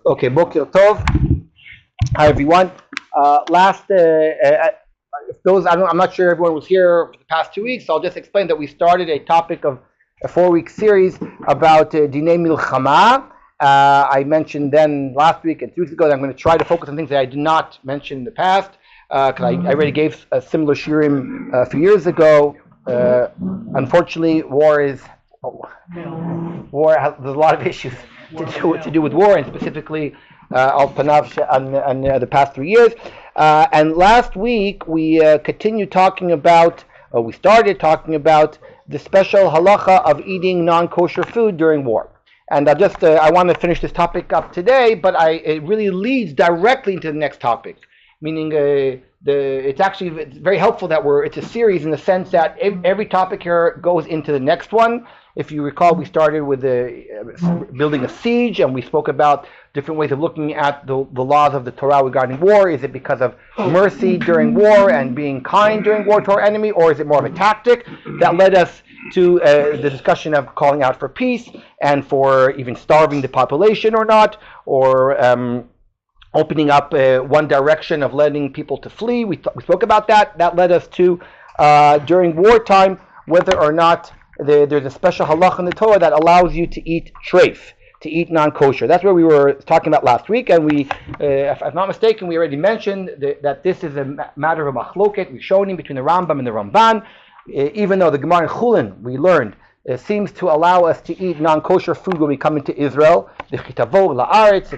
Okay, Boker Tov. Hi everyone. If those I'm not sure everyone was here for the past 2 weeks. So I'll just explain that we started a topic of a 4-week series about Dinei Milchama. I mentioned then last week and 2 weeks ago that I'm going to try to focus on things that I did not mention in the past because I already gave a similar shiurim a few years ago. Unfortunately, there's a lot of issues to do with war, and specifically Al Panav on the past 3 years. And last week we started talking about the special halacha of eating non-kosher food during war. And I want to finish this topic up today, but it really leads directly into the next topic. Meaning, it's very helpful that it's a series in the sense that every topic here goes into the next one. If you recall, we started with building a siege, and we spoke about different ways of looking at the laws of the Torah regarding war. Is it because of mercy during war and being kind during war to our enemy, or is it more of a tactic that led us to the discussion of calling out for peace and for even starving the population or not, or opening up one direction of letting people to flee. We spoke about that. That led us to, during wartime, whether or not there's a special halach in the Torah that allows you to eat treif, to eat non-kosher. That's what we were talking about last week, and if I'm not mistaken, we already mentioned that this is a matter of machloket, rishonim, between the Rambam and the Ramban. Even though the Gemara in Chulin, we learned, seems to allow us to eat non-kosher food when we come into Israel. The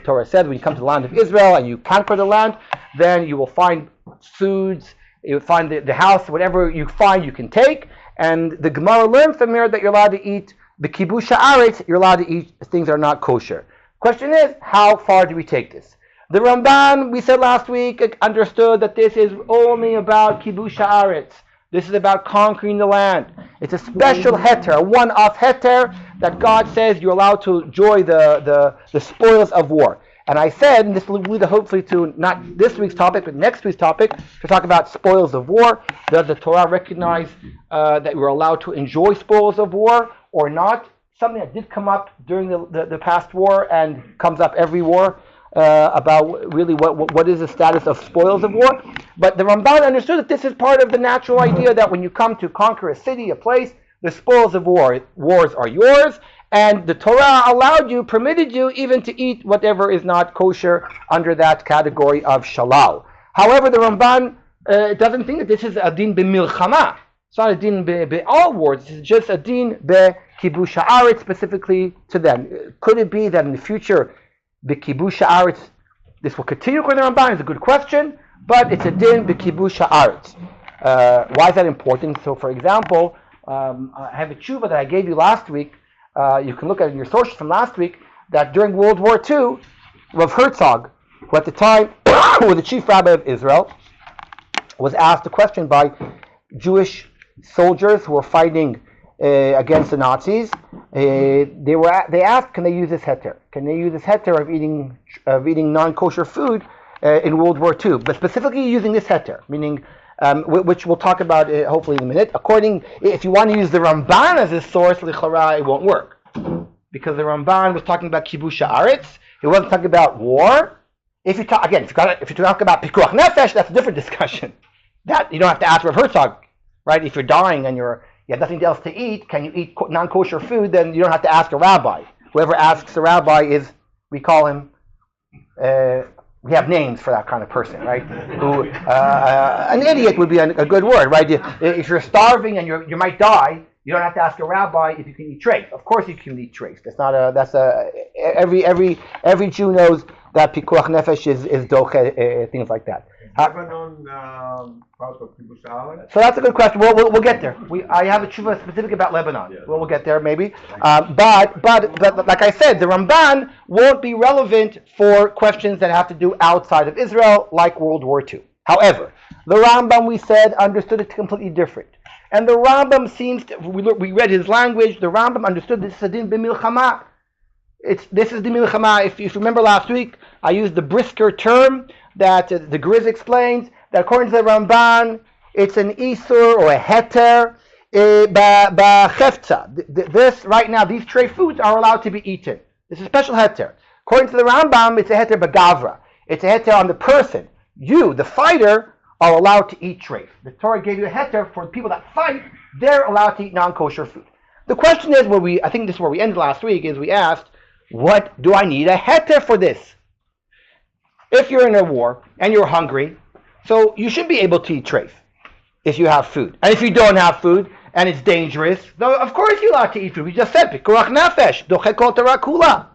Torah says when you come to the land of Israel and you conquer the land, then you will find foods, you will find the house, whatever you find you can take. And the Gemara learned from here that you're allowed to eat the kibush haaretz, you're allowed to eat things that are not kosher. Question is, how far do we take this? The Ramban, we said last week, understood that this is only about kibush haaretz. This is about conquering the land. It's a special heter, a one-off heter that God says you're allowed to enjoy the spoils of war. And I said, and this will lead hopefully to not this week's topic, but next week's topic, to talk about spoils of war. Does the Torah recognize that we're allowed to enjoy spoils of war or not? Something that did come up during the past war and comes up every war. About really what is the status of spoils of war. But the Ramban understood that this is part of the natural idea that when you come to conquer a city, a place, the spoils of wars are yours, and the Torah permitted you even to eat whatever is not kosher under that category of shalal. However, the Ramban doesn't think that this is a din b'milchama. It's not a din all wars. It's just a din b'kibush haaretz specifically to them. Could it be that in the future B'kibush haaretz, this will continue according to the Ramban? Is a good question, but it's a din b'kibush haaretz. Why is that important? So, for example, I have a tshuva that I gave you last week. You can look at it in your sources from last week. That during World War II, Rav Herzog, who at the time was the chief rabbi of Israel, was asked a question by Jewish soldiers who were fighting against the Nazis. They asked, can they use this heter? Can they use this heter of eating non-kosher food in World War II? But specifically using this heter, meaning which we'll talk about hopefully in a minute. If you want to use the Ramban as a source, lichara, it won't work because the Ramban was talking about kibush haaretz. It wasn't talking about war. If you talk about pikuach nefesh, that's a different discussion. That you don't have to ask Rav Herzog, right? If you're dying and you have nothing else to eat, can you eat non-kosher food? Then you don't have to ask a rabbi. Whoever asks a rabbi we call him, we have names for that kind of person, right? An idiot would be a good word, right? If you're starving and you might die, you don't have to ask a rabbi if you can eat treif. Of course you can eat treif. Every Jew knows that pikuach nefesh is doche, things like that. Lebanon part of kibush haaretz? So that's a good question. We'll get there. I have a tshuva specific about Lebanon. Yes. We'll get there maybe. But like I said, the Ramban won't be relevant for questions that have to do outside of Israel, like World War II. However, the Rambam, we said, understood it completely different. And the Rambam we read his language, the Rambam understood this is a din b'milchama. This is the milchama. If you remember last week, I used the brisker term that the Griz explains, that according to the Ramban, it's an isur or a heter b'chefza. This right now, these tray foods are allowed to be eaten. It's a special heter. According to the Rambam, it's a heter bagavra. It's a heter on the person. You, the fighter, are allowed to eat treif. The Torah gave you a heter for the people that fight. They're allowed to eat non-kosher food. The question is, I think this is where we ended last week, is we asked, what do I need a heter for this? If you're in a war and you're hungry, so you should be able to eat treif if you have food. And if you don't have food and it's dangerous, no, of course you're allowed to eat food. We just said, pikuach nefesh, doche kol Torah kula.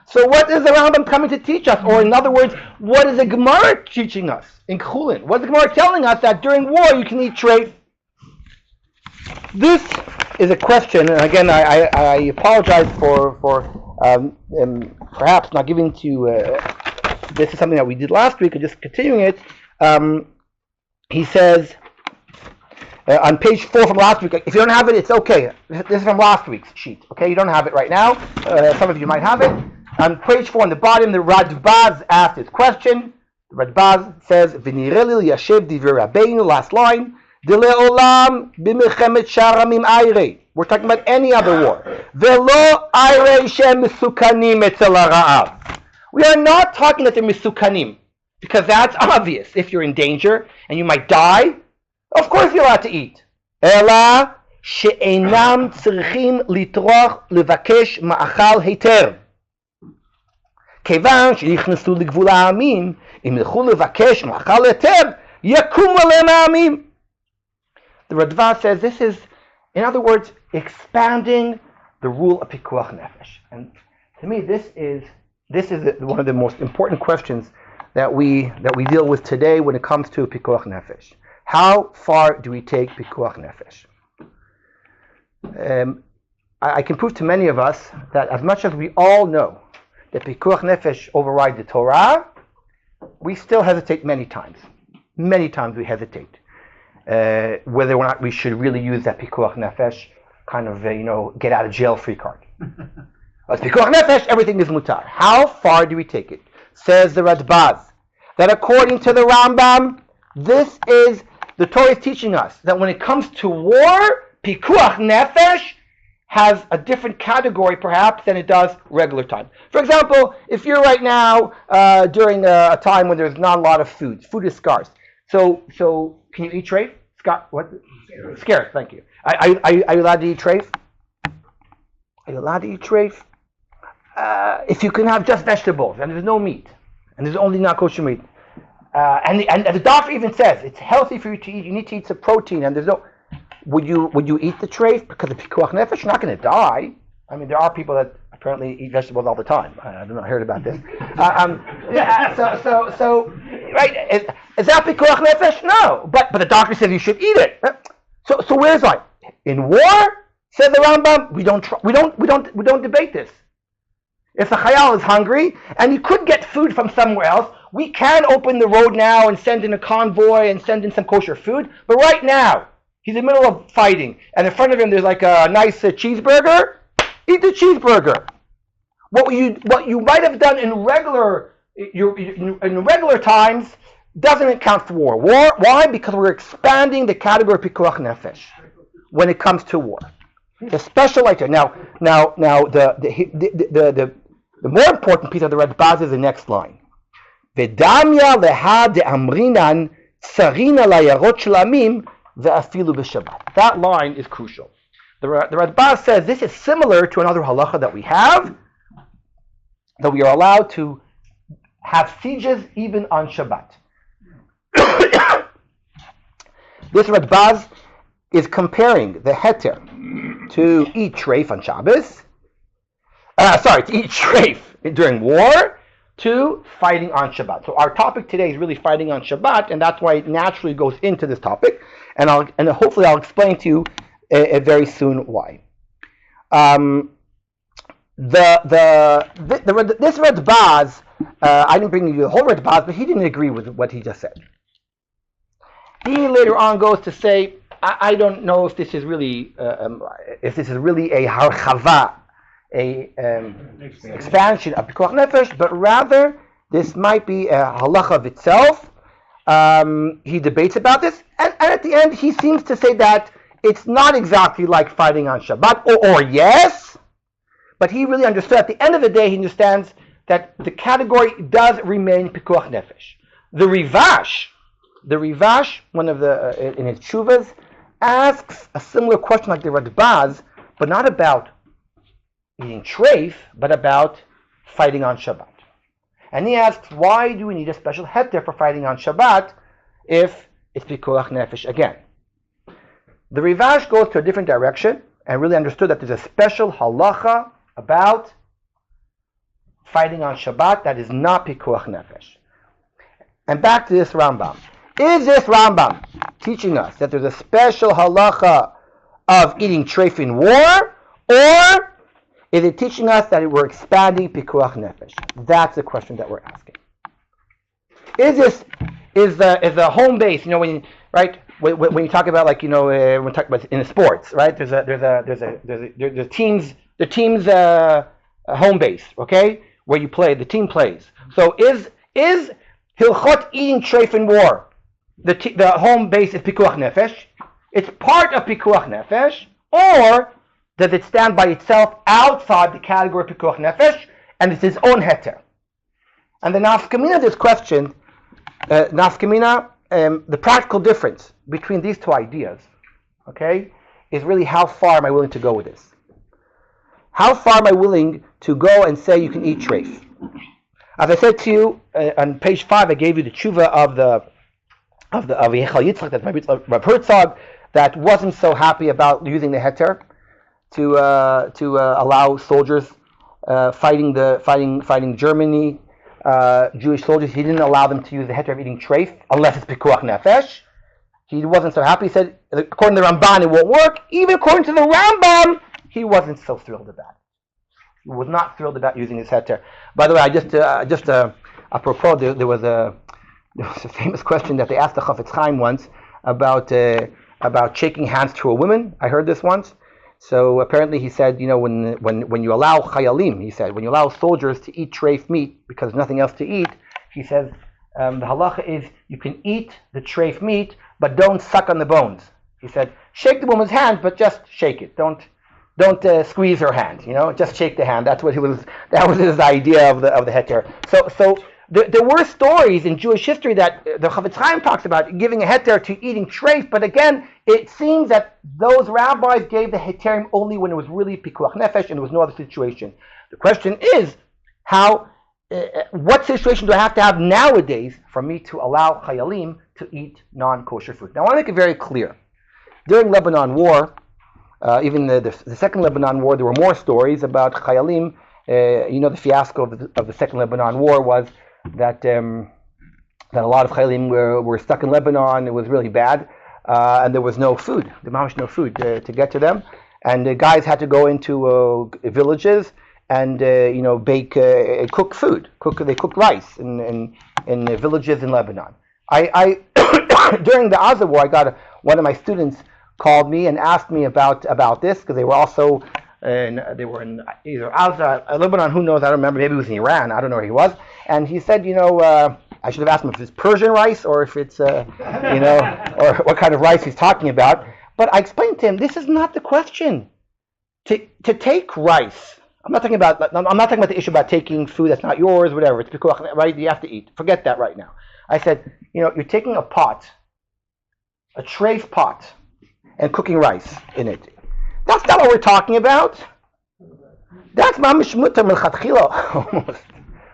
So what is the Rambam coming to teach us? Or in other words, what is the Gemara teaching us in Chulin? What is the Gemara telling us that during war you can eat treif? This is a question, and again, I apologize for perhaps not giving to you. This is something that we did last week, and just continuing it. He says on page 4 from last week. If you don't have it, it's okay. This is from last week's sheet. Okay, you don't have it right now. Some of you might have it. On page 4 on the bottom, the Radbaz asked his question. The Radbaz says, "V'nireli yashev divrei Rabbeinu." Last line. We're talking about any other war. We are not talking that they're misukanim, because that's obvious. If you're in danger and you might die, of course you're allowed to eat. Ela she'enam tzrichim litroch levakesh ma'achal heter. Kevan shenichnasu legvul ha'amim, im ilchu levakesh ma'achal heter, yakum alem ha'amim. The Radva says this is, in other words, expanding the rule of pikuach nefesh. And to me, this is one of the most important questions that we deal with today when it comes to pikuach nefesh. How far do we take pikuach nefesh? I can prove to many of us that as much as we all know that pikuach nefesh overrides the Torah, we still hesitate many times. Many times we hesitate. Whether or not we should really use that pikuach nefesh kind of, get out of jail free card. As pikuach nefesh, everything is mutar. How far do we take it? Says the Radbaz, that according to the Rambam, this is, the Torah is teaching us that when it comes to war, pikuach nefesh has a different category perhaps than it does regular time. For example, if you're right now during a time when there's not a lot of food is scarce. So can you eat treif? What? Scarce, thank you. Are you allowed to eat treif? Are you allowed to eat treif? If you can have just vegetables and there's no meat, and there's only non-kosher meat, and the doctor even says it's healthy for you to eat. You need to eat some protein, and there's no. Would you eat the treif because of pikuach nefesh? You're not going to die. I mean, there are people that apparently eat vegetables all the time. I don't know. I heard about this. So right? Is that pikuach nefesh? No, but the doctor says you should eat it. So where's like in war? Said the Rambam. We don't debate this. If the chayal is hungry and he could get food from somewhere else, we can open the road now and send in a convoy and send in some kosher food. But right now, he's in the middle of fighting, and in front of him there's like a nice cheeseburger. Eat the cheeseburger. What you might have done in regular times doesn't count for war. Why? Because we're expanding the category of pikuach nefesh when it comes to war. The special item. Now the more important piece of the Radbaz is the next line. V'damya leha de'amrinan tsarina layarot shlamim ve'afilu b'shabbat. That line is crucial. The Radbaz says this is similar to another halacha that we have, that we are allowed to have sieges even on Shabbat. This Radbaz is comparing the heter to eat treif on Shabbos, to eat treif during war, to fighting on Shabbat. So our topic today is really fighting on Shabbat, and that's why it naturally goes into this topic, and hopefully I'll explain to you very soon why. This Radbaz, I didn't bring you the whole Radbaz, but he didn't agree with what he just said. He later on goes to say, I don't know if this is really a harchava, expansion of pikuach nefesh, but rather this might be a halacha of itself. He debates about this, and at the end he seems to say that it's not exactly like fighting on Shabbat, or yes, but he really understood. At the end of the day, he understands that the category does remain pikuach nefesh. The Rivash, one of the in his tshuvas, asks a similar question like the Radbaz, but not about eating treif, but about fighting on Shabbat. And he asks, why do we need a special heter for fighting on Shabbat if it's pikuach nefesh again? The Rivash goes to a different direction and really understood that there's a special halacha about fighting on Shabbat that is not pikuach nefesh. And back to this Rambam. Is this Rambam teaching us that there's a special halacha of eating treif in war, or is it teaching us that we're expanding pikuach nefesh? That's the question that we're asking. Is the home base? When you talk about when we talk about in sports, right? There's a team's home base, okay, where you play, the team plays. So is hilchot eating treif in war, the home base is pikuach nefesh? It's part of pikuach nefesh, or does it stand by itself outside the category of pikuach nefesh and it's its own heter? And the nafkamina of this question, the practical difference between these two ideas, okay, is really how far am I willing to go with this? How far am I willing to go and say you can eat treif? As I said to you on page 5, I gave you the tshuva of Yechal Yitzchak, that's Reb Herzog, that wasn't so happy about using the heter to allow soldiers fighting Germany, Jewish soldiers. He didn't allow them to use the heter of eating treif unless it's pikuach nefesh. He wasn't so happy. He said, according to the Ramban, it won't work. Even according to the Rambam, he wasn't so thrilled about it. He was not thrilled about using his heter. By the way, just apropos, there was a famous question that they asked the Chafetz Chaim once about shaking hands to a woman. I heard this once. So apparently he said, when you allow chayalim, he said, when you allow soldiers to eat treif meat because there's nothing else to eat, he says, the halacha is you can eat the treif meat, but don't suck on the bones. He said, shake the woman's hand, but just shake it. Don't squeeze her hand. Just shake the hand. That was his idea of the heter. So there were stories in Jewish history that the Chafetz Chaim talks about giving a heter to eating treif, but again, it seems that those rabbis gave the heterim only when it was really pikuach nefesh and there was no other situation. The question is, what situation do I have to have nowadays for me to allow chayalim to eat non-kosher food? Now, I want to make it very clear. During Lebanon War, even the Second Lebanon War, there were more stories about chayalim. The fiasco of the Second Lebanon War was that a lot of chayalim were stuck in Lebanon. It was really bad, and there was no food. There was no food to get to them, and the guys had to go into villages and cook food. They cooked rice in villages in Lebanon. I during the Gaza War, one of my students called me and asked me about this because they were also they were in either Gaza, Lebanon, who knows? I don't remember. Maybe it was in Iran. I don't know where he was. And he said, I should have asked him if it's Persian rice or if it's or what kind of rice he's talking about. But I explained to him, this is not the question. To take rice, I'm not talking about the issue about taking food that's not yours, whatever. It's pikuach, right? You have to eat. Forget that right now. I said, you're taking a pot, a treif pot, and cooking rice in it. That's not what we're talking about. That's mamish mutar milchatchila almost.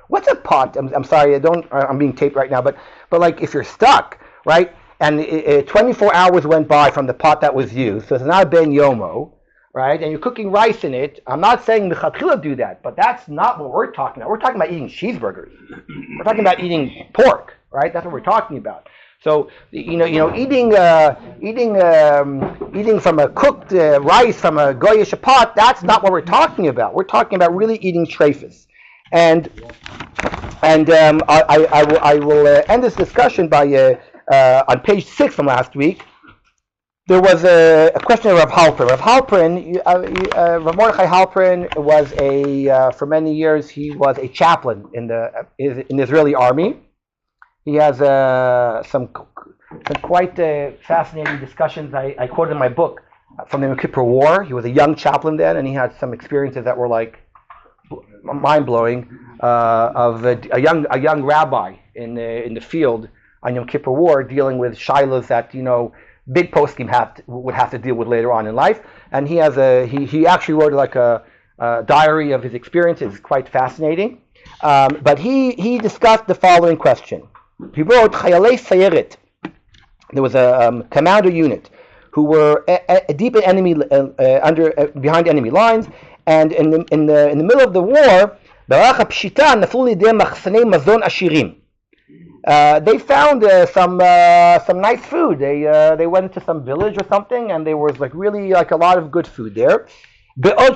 What's a pot? I'm sorry, I'm being taped right now, but like if you're stuck, right, and 24 hours went by from the pot that was used, so it's not a ben yomo, right, and you're cooking rice in it. I'm not saying milchatchila do that, but that's not what we're talking about. We're talking about eating cheeseburgers. We're talking about eating pork, right? That's what we're talking about. So eating from a cooked rice from a goyish pot, that's not what we're talking about. We're talking about really eating treifus. And I will end this discussion by on page 6 from last week. There was a question of Rav Halpern. Rav Halpern, Rav Mordechai Halpern was for many years he was a chaplain in the Israeli army. He has some quite fascinating discussions. I quoted in my book from the Yom Kippur War. He was a young chaplain then, and he had some experiences that were like mind-blowing of a young rabbi in the field on Yom Kippur War, dealing with shilas that big poskim would have to deal with later on in life. And he actually wrote like a diary of his experiences. It's quite fascinating. But he discussed the following question. He wrote Chayalei Sayeret. There was a commander unit who were deep in enemy behind enemy lines, and in the middle of the war, they found some nice food. They went into some village or something, and there was really a lot of good food there. They had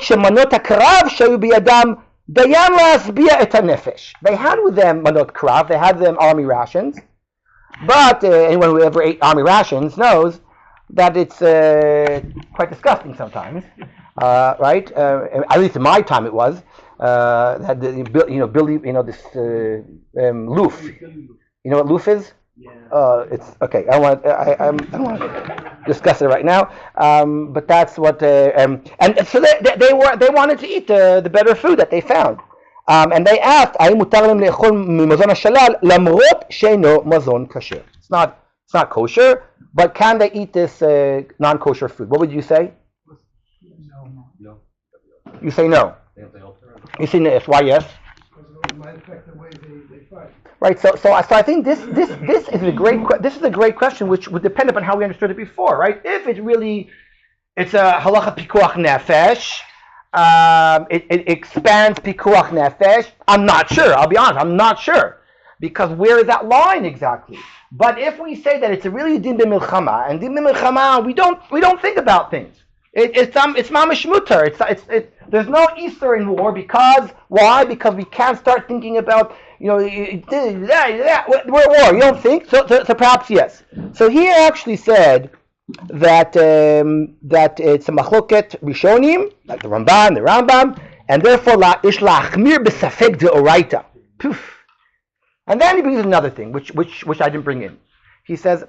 with them manot krav. They had them army rations. But anyone who ever ate army rations knows that it's quite disgusting sometimes, right? At least in my time it was. Had Billy, this loof. You know what loof is? Yeah. It's okay. I don't want to discuss it right now. But that's what. And so they wanted to eat the better food that they found. And they asked, "Ayin mutar lem le'echol mimazon hashalal lamrot she'eino mazon kasher?" It's not kosher, but can they eat this non-kosher food? What would you say? No. You say no. You say yes. Why yes? Because it might affect the way they fight. Right. So I think this is a great question, which would depend upon how we understood it before, right? If it's a halacha pikuach nefesh. It expands pikuach nefesh. I'm not sure. I'll be honest. I'm not sure, because where is that line exactly? But if we say that it's a really din b'milchama, and din b'milchama, we don't think about things. It's mamash mutar. There's no Easter in war, because why? Because we can't start thinking about we're at war. You don't think so perhaps yes. So he actually said that it's a machloket rishonim, like the Rambam, and therefore ish lachmir b'safek deoraita. And then he brings another thing, which I didn't bring in. He says,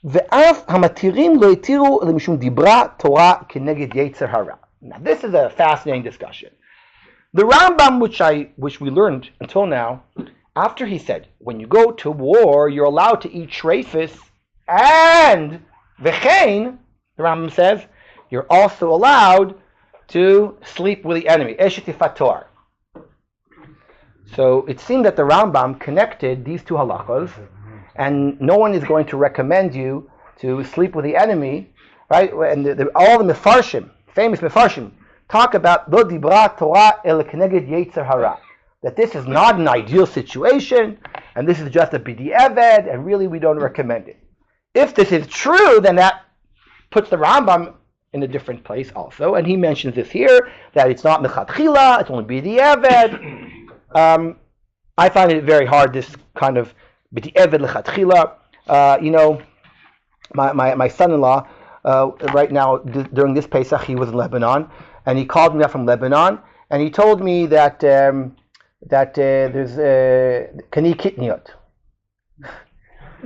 "Ve'af hamatirim lo itiru lemishum dibra Torah keneged yetzer hara." Now this is a fascinating discussion. The Rambam, which we learned until now, after he said, when you go to war, you're allowed to eat shreifus and V'chein, the Rambam says, you're also allowed to sleep with the enemy. Eshet fator. So it seemed that the Rambam connected these two halachos, and no one is going to recommend you to sleep with the enemy, right? And all the mefarshim, famous mefarshim, talk about lo dibra Torah el keneged yetzer hara, that this is not an ideal situation, and this is just a b'di'eved, and really we don't recommend it. If this is true, then that puts the Rambam in a different place also, and he mentions this here, that it's not mechatchila, it's only b'di'eved. I find it very hard, this kind of b'di'eved lechatchila. My son-in-law, right now, during this Pesach, he was in Lebanon, and he called me up from Lebanon, and he told me that there's kani kitniot.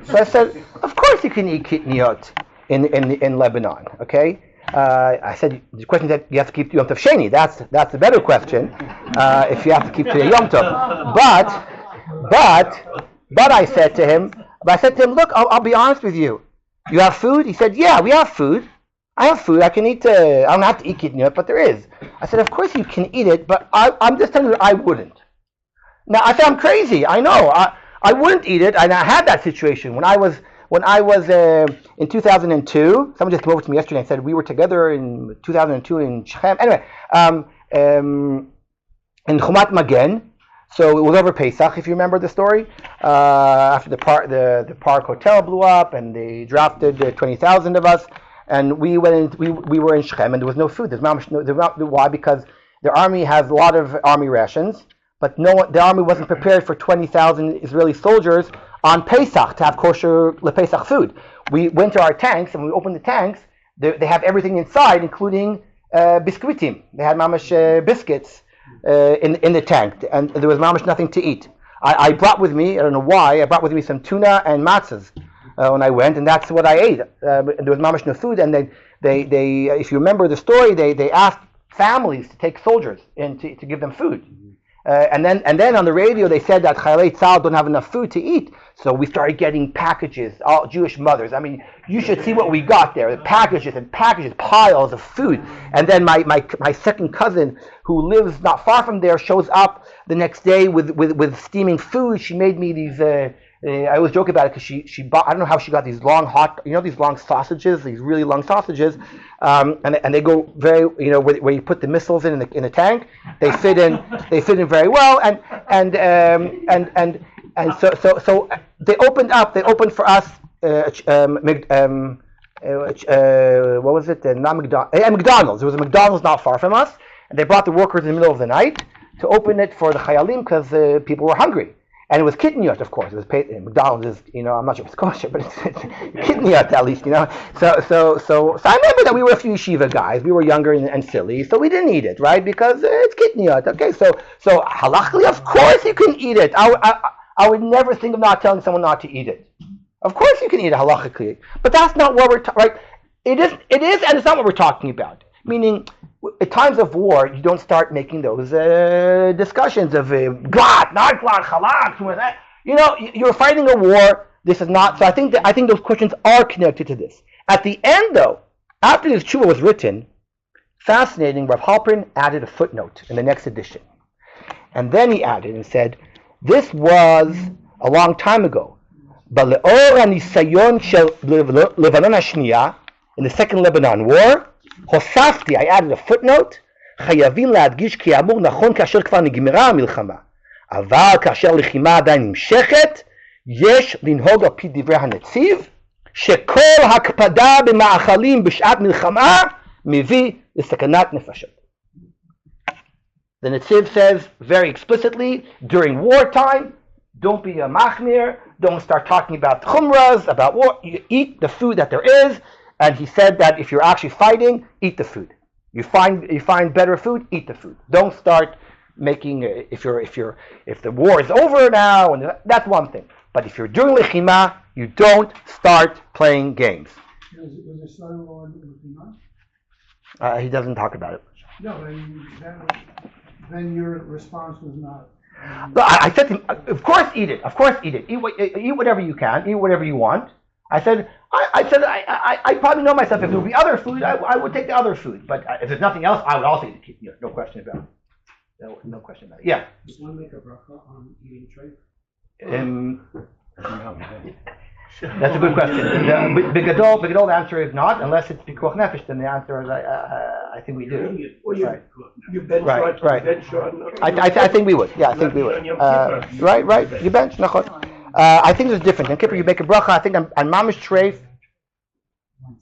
So I said, of course you can eat kitniot in Lebanon, okay? I said, the question is that you have to keep Yom Tov Sheni. That's the better question, if you have to keep to Yom Tov. But I said to him, look, I'll be honest with you. You have food? He said, yeah, we have food. I have food. I can eat, I don't have to eat kitniot, but there is. I said, of course you can eat it, but I'm just telling you I wouldn't. Now, I said, I'm crazy. I know. I wouldn't eat it, and I had that situation when I was in 2002. Someone just came over to me yesterday and said we were together in 2002 in Shechem. Anyway, in Chumat Magen. So it was over Pesach, if you remember the story. After the Park Hotel blew up, and they drafted 20,000 of us, and we went in. We were in Shechem, and there was no food. Why? Because the army has a lot of army rations. But the army wasn't prepared for 20,000 Israeli soldiers on Pesach to have kosher LePesach food. We went to our tanks, and we opened the tanks. They have everything inside, including biscuitim. They had mamash biscuits in the tank, and there was mamash nothing to eat. I brought with me, I don't know why, I brought with me some tuna and matzahs when I went, and that's what I ate. There was mamash no food, and they if you remember the story, they asked families to take soldiers and to give them food. And then on the radio they said that Chayalei Tzahal don't have enough food to eat, so we started getting packages. All Jewish mothers. I mean, you should see what we got there. The packages and packages, piles of food. And then my second cousin, who lives not far from there, shows up the next day with steaming food. She made me these. I always joke about it because she bought. I don't know how she got these long these long sausages, these really long sausages, and they go very, where you put the missiles in the tank. They fit in very well, and so they opened for us. What was it? Not McDonald's. There was a McDonald's not far from us, and they brought the workers in the middle of the night to open it for the Chayalim because people were hungry. And it was kitniyot, of course. It was paid. McDonald's is, I'm not sure if it's kosher, but it's kitniyot at least, So I remember that we were a few yeshiva guys. We were younger and silly, so we didn't eat it, right? Because it's kitniyot. Okay, so halachically, of course you can eat it. I would never think of not telling someone not to eat it. Of course you can eat it halachically, but that's not what we're right. It is, and it's not what we're talking about. Meaning, at times of war, you don't start making those discussions of glad, not glad, halak. You're fighting a war. This is not. So I think those questions are connected to this. At the end, though, after this tshuva was written, fascinating. Rav Halpern added a footnote in the next edition, and then he added and said, "This was a long time ago, but le'or hanisayon shel Lebanon hashniya in the Second Lebanon War." הוספתי, I added a footnote, חייבים להדגיש כי האמור נכון כאשר כבר נגמרה המלחמה, אבל כאשר לחימה עדיין נמשכת, יש לנהוג על פי דברי הנציב, שכל הקפדה במאכלים בשעת מלחמה מביא לסכנת נפשות. The Netziv says very explicitly, during wartime, don't be a machmir, don't start talking about chumras, about war, you eat the food that there is. And he said that if you're actually fighting, eat the food. You find better food, eat the food. Don't start making if the war is over now, and that's one thing. But if you're doing lechima, you don't start playing games. Was there son-in-law in lechima? He doesn't talk about it. No, then your response was not. I said to him, of course eat it. Of course eat it. Eat whatever you can. Eat whatever you want. I said I probably know myself. If there would be other food, I would take the other food. But if there's nothing else, I would also eat it. No question about it. No question about it. Yeah. Does one make a bracha on eating treif? That's a good question. The answer is not, unless it's pikuach nefesh. Then the answer is I think we do. You bench right. I think we would. Yeah, I think we would. Right. You bench. Nachon. I think it's different. In Kippur, you make a bracha. I think on mamish treif.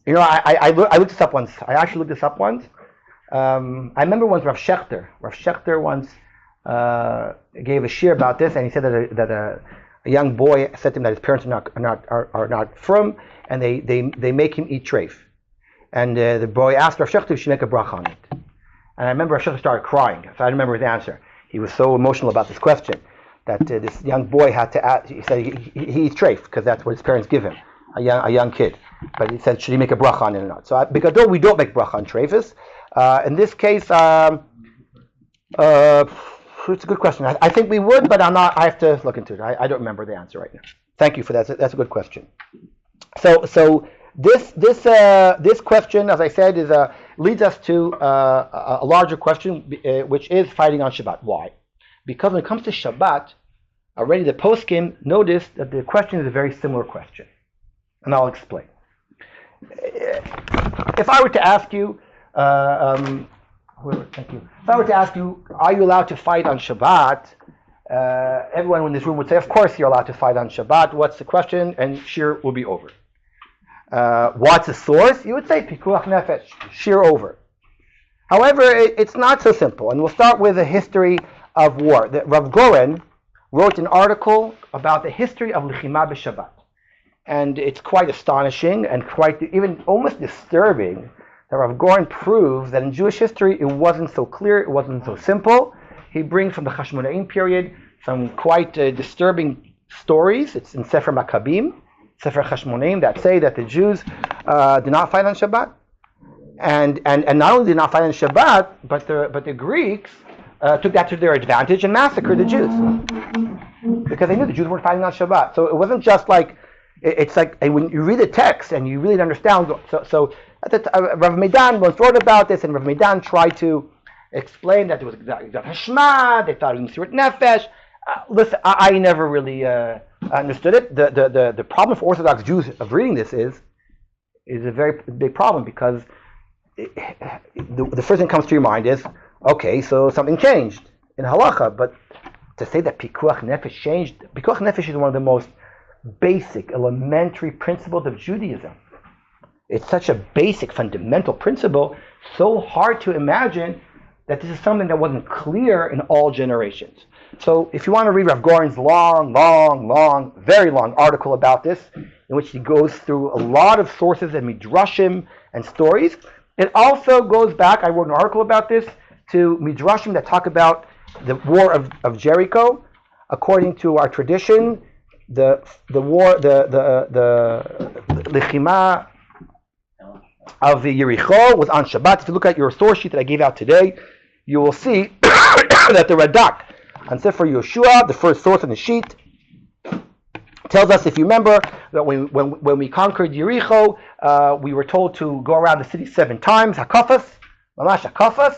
I looked this up once. I actually looked this up once. I remember once Rav Shechter once gave a shir about this, and he said that a young boy said to him that his parents are not from, and they make him eat treif. And the boy asked Rav Shechter if she make a bracha on it. And I remember Rav Shechter started crying. So I remember his answer. He was so emotional about this question that this young boy had to ask. He said he eats treif because that's what his parents give him, a young kid. But he said, should he make a bracha on it or not? So because though we don't make bracha on treifus, in this case, it's a good question. I think we would, but I'm not. I have to look into it. I don't remember the answer right now. Thank you for that. That's a good question. So this question, as I said, leads us to a larger question, which is fighting on Shabbat. Why? Because when it comes to Shabbat, already the poskim noticed that the question is a very similar question. And I'll explain. If I were to ask you, thank you. If I were to ask you, are you allowed to fight on Shabbat? Everyone in this room would say, of course you're allowed to fight on Shabbat. What's the question? And shir will be over. What's the source? You would say, pikuach nefesh, shir over. However, it's not so simple. And we'll start with a history of war. Rav Goren wrote an article about the history of lechima b'Shabbat. And it's quite astonishing and quite even almost disturbing that Rav Goren proves that in Jewish history it wasn't so clear, it wasn't so simple. He brings from the Hashmonaim period some quite disturbing stories. It's in Sefer Maccabim, Sefer Hashmonaim, that say that the Jews did not fight on Shabbat. And not only did not fight on Shabbat, but the Greeks took that to their advantage and massacred the Jews because they knew the Jews weren't fighting on Shabbat. So it wasn't just like it's like when you read the text and you really understand. So Rav Meidan once wrote about this, and Rav Meidan tried to explain that it was Hashma. They thought it was Mesirat Nefesh. Listen, I never really understood it. The problem for Orthodox Jews of reading this is a very big problem because the first thing that comes to your mind is, okay, so something changed in halacha, but to say that pikuach nefesh changed, pikuach nefesh is one of the most basic, elementary principles of Judaism. It's such a basic, fundamental principle, so hard to imagine that this is something that wasn't clear in all generations. So if you want to read Rav Goren's long, very long article about this, in which he goes through a lot of sources and midrashim and stories, it also goes back, I wrote an article about this, to midrashim that talk about the war of Jericho. According to our tradition, the lechima of the Yericho was on Shabbat. If you look at your source sheet that I gave out today, you will see that the Radak on Sefer Yoshua, the first source on the sheet, tells us, if you remember, that when we conquered Yericho, we were told to go around the city 7 times, hakafas, mamash hakafas,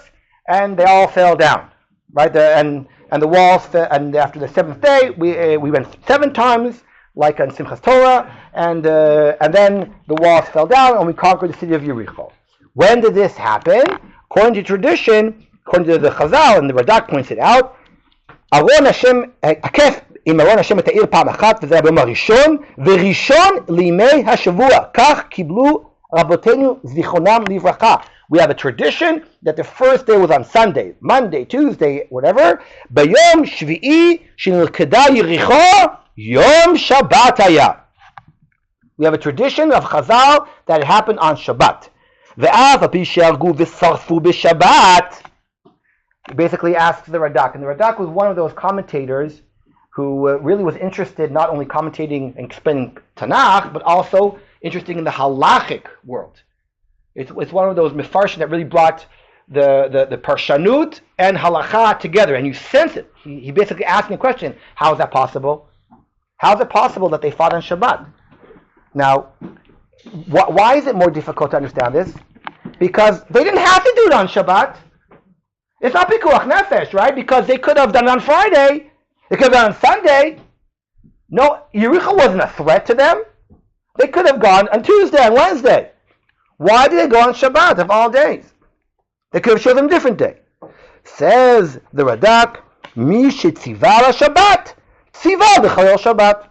and they all fell down, right? And the walls, and after the 7th day, we went 7 times, like on Simchas Torah, and then the walls fell down, and we conquered the city of Yericho. When did this happen? According to tradition, according to the Chazal, and the Radak points it out, ארון השם, הכיף עם ארון השם את העיר פעם אחת, וזה היה ביום הראשון, וראשון לימי השבוע, כך קיבלו רבותינו זיכרונם לברכה. We have a tradition that the first day was on Sunday, Monday, Tuesday, whatever. ביום שביעי שנלכדה יריחו, יום שבת היה. We have a tradition of Chazal that it happened on Shabbat. ואף על פי שהרגו ושרפו בשבת, basically asks the Radak, and the Radak was one of those commentators who really was interested not only commentating and explaining Tanakh, but also interested in the halachic world. It's one of those mefarshim that really brought the parshanut and halacha together, and you sense it. He basically asking a question: how is that possible? How is it possible that they fought on Shabbat? Now, why is it more difficult to understand this? Because they didn't have to do it on Shabbat. It's not pikuach nefesh, right? Because they could have done it on Friday. They could have done it on Sunday. No, Yericho wasn't a threat to them. They could have gone on Tuesday and Wednesday. Why did they go on Shabbat of all days? They could have chosen a different day. Says the Radak, Mi shetziva la Shabbat, tziva b'chalel Shabbat.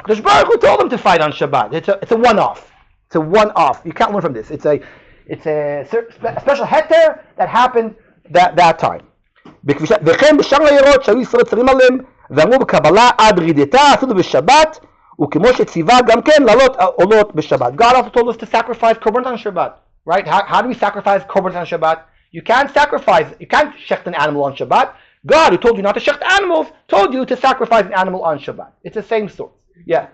Kadosh Baruch Hu told them to fight on Shabbat. It's a one-off. It's a one-off. You can't learn from this. It's a special heter that happened that time. וכן בשאר העירות שהיו ישראל צרים עליהם ואמרו בקבלה עד רידתה אפילו בשבת וכמו שציווה גם כן לעלות עולות בשבת. God also told us to sacrifice korbanot on Shabbat, right? How do we sacrifice korbanot on Shabbat? You can't shecht an animal on Shabbat. God, who told you not to shecht animals, told you to sacrifice an animal on Shabbat. It's the same source. Yeah.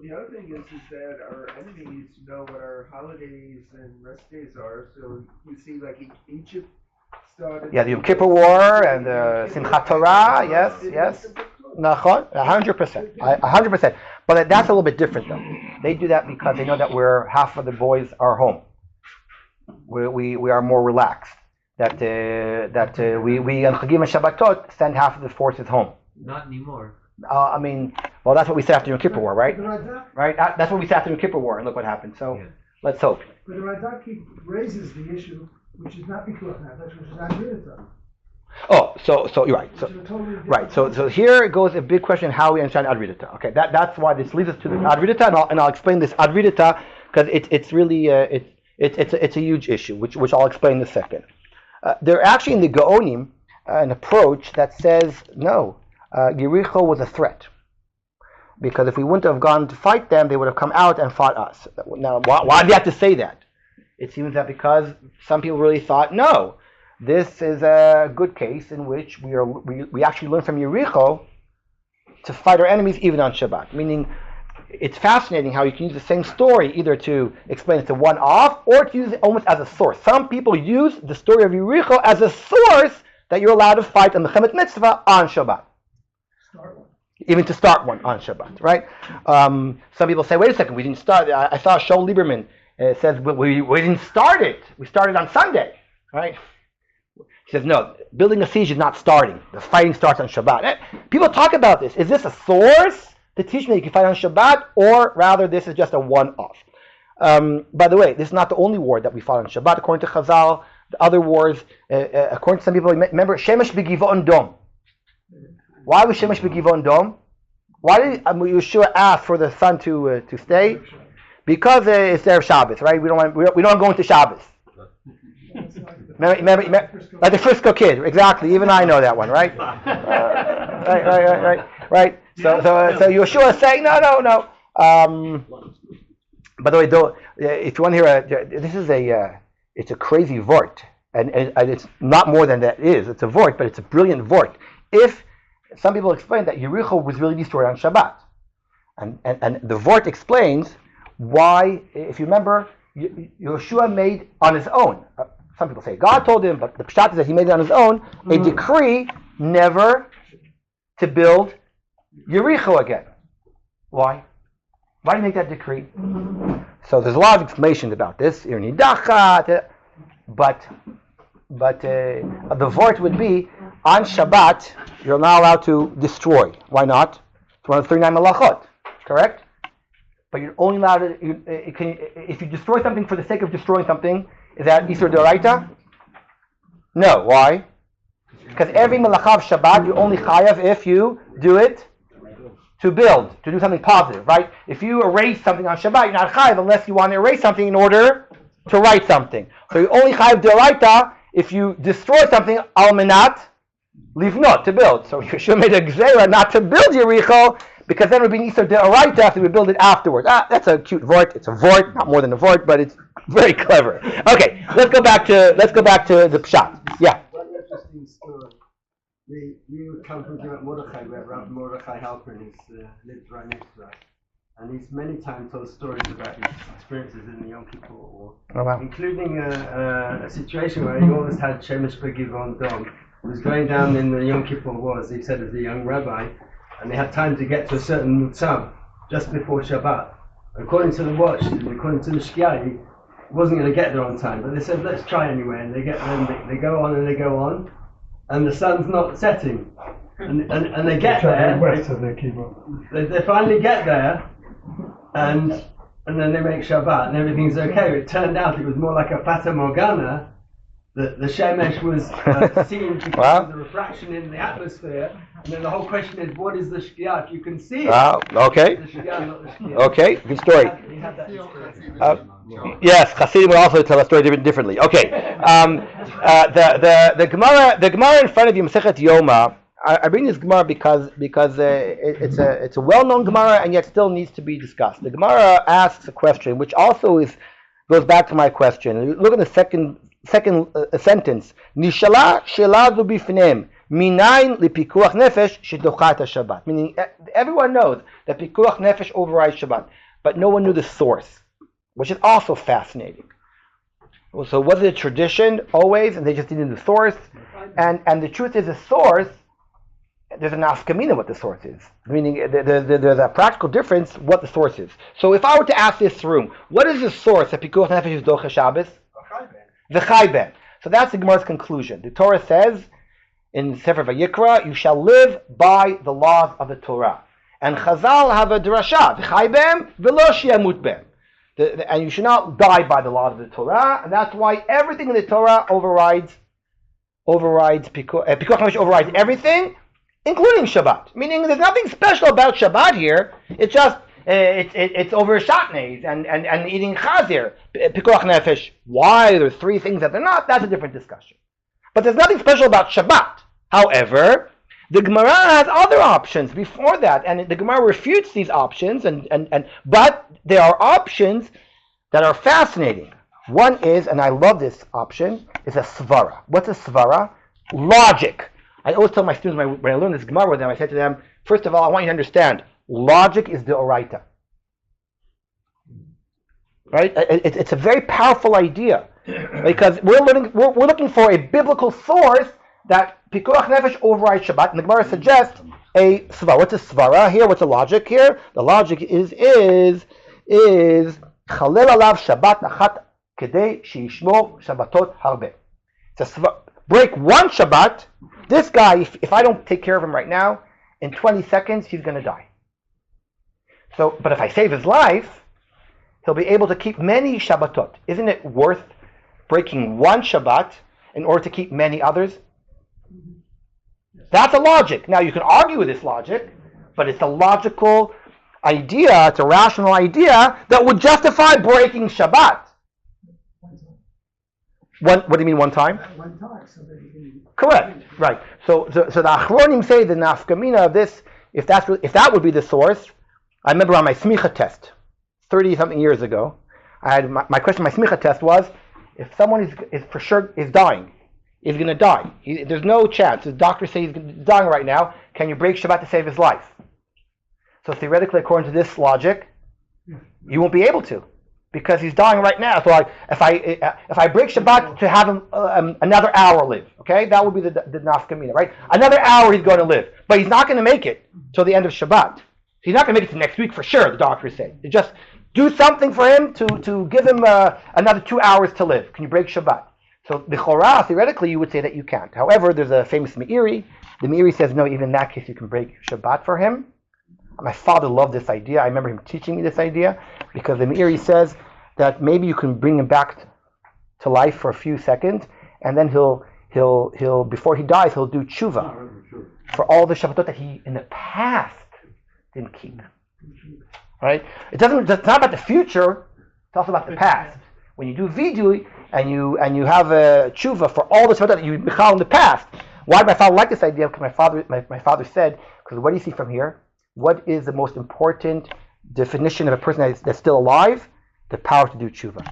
The other thing is that our enemies know what our holidays and rest days are. So you see, like Egypt started. Yeah, the Yom Kippur War and the Simchat Torah. Yes. Nachon, 100%. 100%. But that's a little bit different, though. They do that because they know that half of the boys are home. We are more relaxed. That we on Chagim and Shabbatot send half of the forces home. Not anymore. Well, that's what we said after Yom Kippur War, right? Right? That's what we said after Yom Kippur War, and look what happened. So, let's hope. But the Radak raises the issue, which is not pikuach nefesh, which is Aviad. Oh, so you're right. So here goes a big question: how we understand Adridata. Okay, that's why this leads us to the Adridata, and I'll explain this Adridata because it's really it's a huge issue, which I'll explain in a second. They're actually in the Gaonim an approach that says no. Yericho was a threat because if we wouldn't have gone to fight them, they would have come out and fought us. Now, why do you have to say that? It seems that because some people really thought, no, this is a good case in which we actually learn from Yericho to fight our enemies even on Shabbat. Meaning, it's fascinating how you can use the same story either to explain it's a one-off or to use it almost as a source. Some people use the story of Yericho as a source that you're allowed to fight a Mechemet Mitzvah on Shabbat. Even to start one on Shabbat, right? Some people say, wait a second, we didn't start. I saw Shaul Lieberman says, we didn't start it. We started on Sunday, right? He says, no, building a siege is not starting. The fighting starts on Shabbat. People talk about this. Is this a source to teach me that you can fight on Shabbat, or rather this is just a one-off? By the way, this is not the only war that we fought on Shabbat. According to Chazal, the other wars, according to some people, remember, Shemesh B'Givon Dom. Why was Shemesh B'Givon Dom? Why did Yeshua ask for the sun to stay? Because it's Erev Shabbos, right? We don't go into Shabbos. Remember, like the Frisco Kid, exactly. Even I know that one, right? Right. So Yeshua is saying, no. By the way, though, if you want to hear, this is it's a crazy vort, and it's not more than that is. It's a vort, but it's a brilliant vort. If some people explain that Yericho was really destroyed on Shabbat, and the vort explains why. If you remember, Yeshua made on his own. Some people say God told him, but the pshat is that he made it on his own, a decree never to build Yericho again. Why? Why did he make that decree? So there's a lot of explanations about this. But the vort would be, on Shabbat, you're not allowed to destroy. Why not? It's one of the 39 malachot, correct? But you're only allowed to, if you destroy something for the sake of destroying something, is that Isur D'Oraita? No. Why? Because every malacha of Shabbat, you only chayav if you do it to build, to do something positive, right? If you erase something on Shabbat, you're not chayav unless you want to erase something in order to write something. So you only chayav D'Oraita if you destroy something al menat livnot, to build. So Yeshua made a gzeira not to build Yericho, because then it would be Isur D'Oraita if we would build it afterwards. That's a cute vort. It's a vort, not more than a vort, but it's very clever. Okay, let's go back to the pshat. Yeah. One interesting story. We come from Jebel Mordechai, where Rabbi Mordechai Halpern lived right next to us, and he's many times told stories about his experiences in the Yom Kippur War, including a situation where he always had Shemesh B'Givon Dom. He was going down in the Yom Kippur War, as he said, as a young rabbi, and they had time to get to a certain mutzav just before Shabbat. According to the watch, according to the Shkia, he wasn't going to get there on time, but they said, let's try anyway, and they get there, and they go on, and the sun's not setting, and they get there, they finally get there, and then they make Shabbat, and everything's okay. It turned out it was more like a Fata Morgana, that the Shemesh was seen because of the refraction in the atmosphere, and then the whole question is, what is the Shkia? You can see it. Okay. The Shkia, not the Shkia. Okay, good story. He had that experience. Yes, Hasidim will also tell a story differently. Okay, the Gemara in front of you, Masechet Yoma. I bring this Gemara because it's a well-known Gemara and yet still needs to be discussed. The Gemara asks a question, which also goes back to my question. Look at the second sentence. Nishala shela zu bifneim minayin lipikuach nefesh shedochat Shabbat. Meaning, everyone knows that pikuach nefesh overrides Shabbat, but no one knew the source, which is also fascinating. So was it a tradition always, and they just didn't know the source? And the truth is, the source, there's an nafkamina what the source is. Meaning, there's a practical difference what the source is. So if I were to ask this room, what is the source that pikuach nefesh is docha Shabbos? The chayben. So that's the Gemara's conclusion. The Torah says in Sefer Vayikra, you shall live by the laws of the Torah. And Chazal have a drasha, v'chaybem v'lo shi'amut bem. And you should not die by the laws of the Torah, and that's why everything in the Torah overrides Pikuach Nefesh overrides everything, including Shabbat. Meaning there's nothing special about Shabbat here. It's just it's over shatnez and eating chazir. Pikuach Nefesh. Why there's three things that they're not? That's a different discussion. But there's nothing special about Shabbat. However, the Gemara has other options before that, and the Gemara refutes these options. But there are options that are fascinating. One is, and I love this option, is a svara. What's a svara? Logic. I always tell my students when I learn this Gemara with them, I say to them, first of all, I want you to understand, logic is the oraita. right? It's a very powerful idea because we're looking for a biblical source that pikuach nefesh overrides Shabbat, and the Gemara suggests a svara. What's a svara here? What's the logic here? The logic is chalel alav Shabbat nachat kedei sheishmor Shabbatot harbe. It's a break one Shabbat. This guy, if I don't take care of him right now, in 20 seconds he's going to die. So, but if I save his life, he'll be able to keep many Shabbatot. Isn't it worth breaking one Shabbat in order to keep many others? That's a logic. Now, you can argue with this logic, but it's a logical idea, it's a rational idea that would justify breaking Shabbat. What do you mean one time? One time, so that he can... Correct. Right. So the Achronim say the nafkamina of this, if that would be the source. I remember on my smicha test, 30-something years ago, I had my question. My smicha test was, if someone is for sure is dying, is going to die. There's no chance. The doctor says he's dying right now. Can you break Shabbat to save his life? So theoretically, according to this logic, you won't be able to, because he's dying right now. So if I break Shabbat to have him another hour live, okay, that would be the nafkamina, right? Another hour he's going to live, but he's not going to make it till the end of Shabbat. He's not going to make it to next week for sure. The doctor said, just do something for him to give him another 2 hours to live. Can you break Shabbat? So the Chorah, theoretically, you would say that you can't. However, there's a famous Meiri. The Meiri says no. Even in that case, you can break Shabbat for him. My father loved this idea. I remember him teaching me this idea because the Meiri says that maybe you can bring him back to life for a few seconds, and then he'll before he dies, he'll do tshuva for all the Shabbatot that he in the past didn't keep. Right? It's not about the future. It's also about the past. When you do vidui and you have a tshuva for all the Shabbatot that you michal in the past. Why did my father like this idea? Because my father said, because what do you see from here? What is the most important definition of a person that's still alive? The power to do tshuva.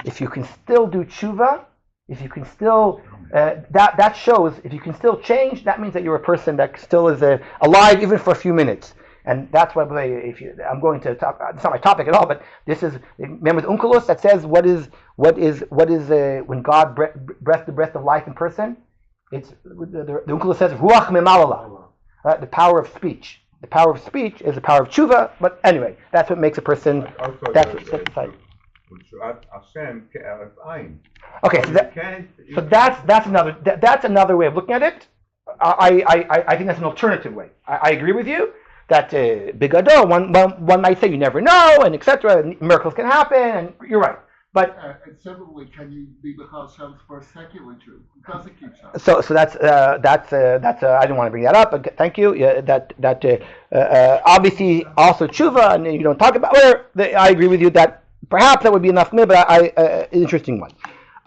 If you can still do tshuva, if you can still, that shows, if you can still change, that means that you're a person that still is alive even for a few minutes. And that's why I'm going to talk, it's not my topic at all, but this is, remember the Unkelos that says what is when God breathes the breath of life in person? It's, the Unkelos says, Ruach memalala, the power of speech. The power of speech is the power of tshuva, but anyway, that's what makes a person. That's okay, so that's another way of looking at it. I think that's an alternative way. I agree with you that bigado one might say you never know and etc. Miracles can happen, and you're right. But and similarly, can you be Bechal Shabbos for a second or two? It doesn't keep Shabbos. So that's I didn't want to bring that up, but thank you. Yeah, that obviously also tshuva, and you don't talk about. I agree with you that perhaps that would be enough, but an interesting one.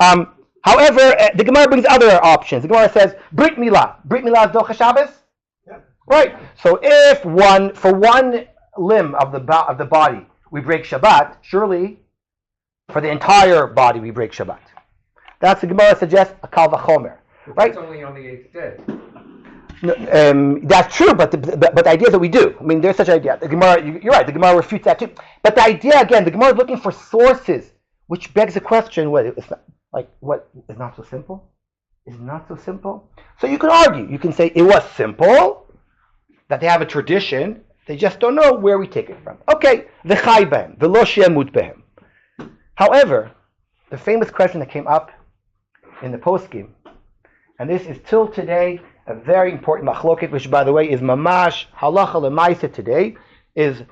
However, the Gemara brings other options. The Gemara says Brit Milah. Brit Milah is Docha Shabbos. Yeah. Right. So if for one limb of the body we break Shabbat, surely for the entire body we break Shabbat. That's the Gemara suggests a kal vachomer, right? It's only on the 8th day. No, that's true, but the idea is that we do. I mean, there's such an idea. The Gemara, you're right. The Gemara refutes that too. But the idea again, the Gemara is looking for sources, which begs the question: what it's not, what is not so simple? Is not so simple. So you can argue. You can say it was simple, that they have a tradition. They just don't know where we take it from. Okay, the chayben, the lo shemut behem. However, the famous question that came up in the poskim, and this is till today a very important machloket, which by the way is mamash halacha lemaisa today, is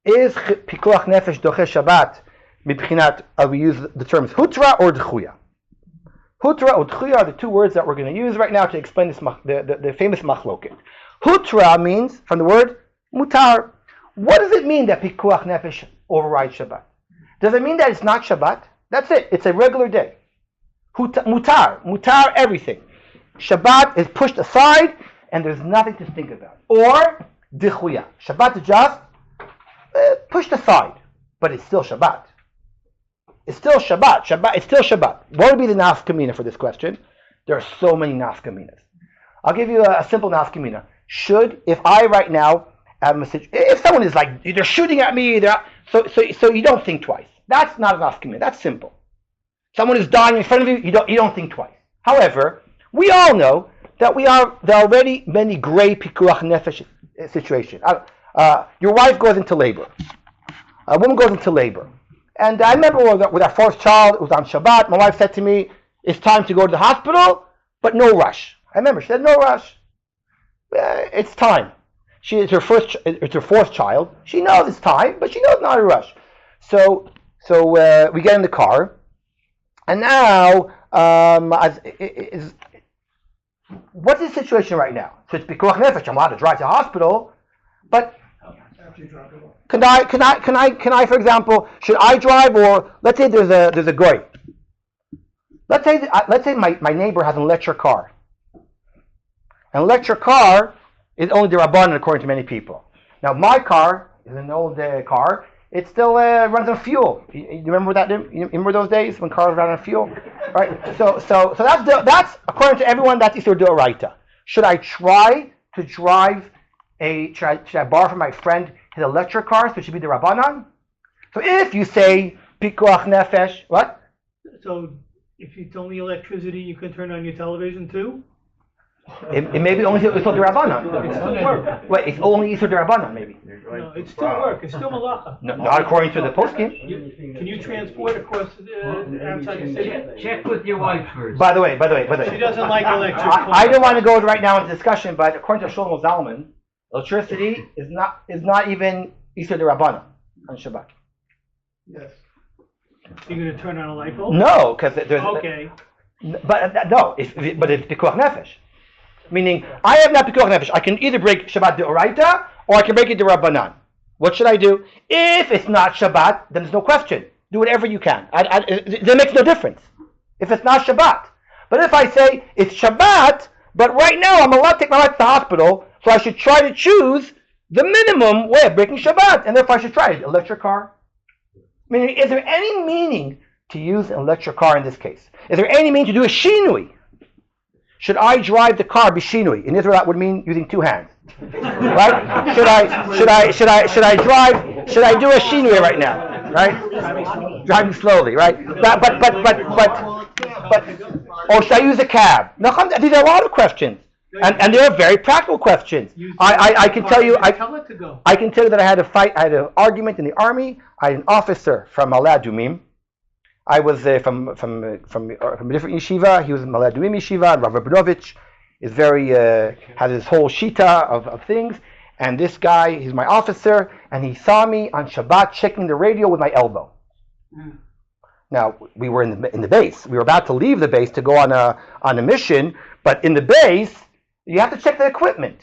pikuach nefesh doche Shabbat mibchinat, we use the terms hutra or d'chuya. Hutra or d'chuya are the two words that we're going to use right now to explain this the famous machloket. Hutra means from the word mutar. What does it mean that pikuach nefesh overrides Shabbat? Does it mean that it's not Shabbat? That's it. It's a regular day. Mutar everything. Shabbat is pushed aside and there's nothing to think about. Or dichuya. Shabbat is just pushed aside, but it's still Shabbat. It's still Shabbat. It's still Shabbat. What would be the nafkamina for this question? There are so many nafkaminas. I'll give you a simple nafkamina. If I right now have a message, if someone is like they're shooting at me, so you don't think twice. That's not an afkimin. That's simple. Someone is dying in front of you, you don't think twice. However, we all know that there are already many gray pikuach nefesh situations. Your wife goes into labor. A woman goes into labor. And I remember with our first child, it was on Shabbat, my wife said to me, it's time to go to the hospital, but no rush. I remember, she said, no rush. It's time. It's her fourth child. She knows it's time, but she knows not a rush. So we get in the car, and now, what's the situation right now? So it's pikuach nefesh. I'm allowed to drive to the hospital, but can I, for example, should I drive, or let's say there's a goy. Let's say my neighbor has an electric car. An electric car is only the rabbanon according to many people. Now my car is an old car. It still runs on fuel. You remember that? You remember those days when cars ran on fuel, right? So that's according to everyone. That's isur d'oraita. Should I try to drive should I borrow from my friend his electric car? So it should be the rabbanon. So if you say pikuach nefesh, what? So if it's only electricity, you can turn on your television too? It may be only isur d'Rabbanan. It still work. Wait, it's only isur d'Rabbanan, maybe. No, it still work. It's still malacha. No, not according to the poskim. Can you transport across outside the city? Check with your wife first. By the way. She doesn't like electric. I don't want to go right now into discussion, but according to Shlomo Zalman, electricity is not even isur d'Rabbanan on Shabbat. Yes. You're going to turn on a light bulb? No, because there's. Okay. But it's pikuach nefesh. Meaning, I have not pikuach nefesh. I can either break Shabbat d'oraita or I can break it d'Rabbanan. What should I do? If it's not Shabbat, then there's no question. Do whatever you can. That makes no difference. If it's not Shabbat. But if I say it's Shabbat, but right now I'm allowed to take my wife to the hospital, so I should try to choose the minimum way of breaking Shabbat, and therefore I should try it. Electric car. Meaning, is there any meaning to use an electric car in this case? Is there any meaning to do a shinui? Should I drive the car b'shinui? In Israel, that would mean using two hands, right? Should I drive? Should I do a shinui right now? Right? Driving slowly, right? But, or should I use a cab? No, these are a lot of questions, and they are very practical questions. I can tell you, I can tell you that I had a fight. I had an argument in the army. I had an officer from Malad Dumim. I was from a different yeshiva. He was in Malad Dumim yeshiva. And Rav Rabinovich is has his whole shita of things. And this guy, he's my officer, and he saw me on Shabbat checking the radio with my elbow. Now we were in the base. We were about to leave the base to go on a mission, but in the base you have to check the equipment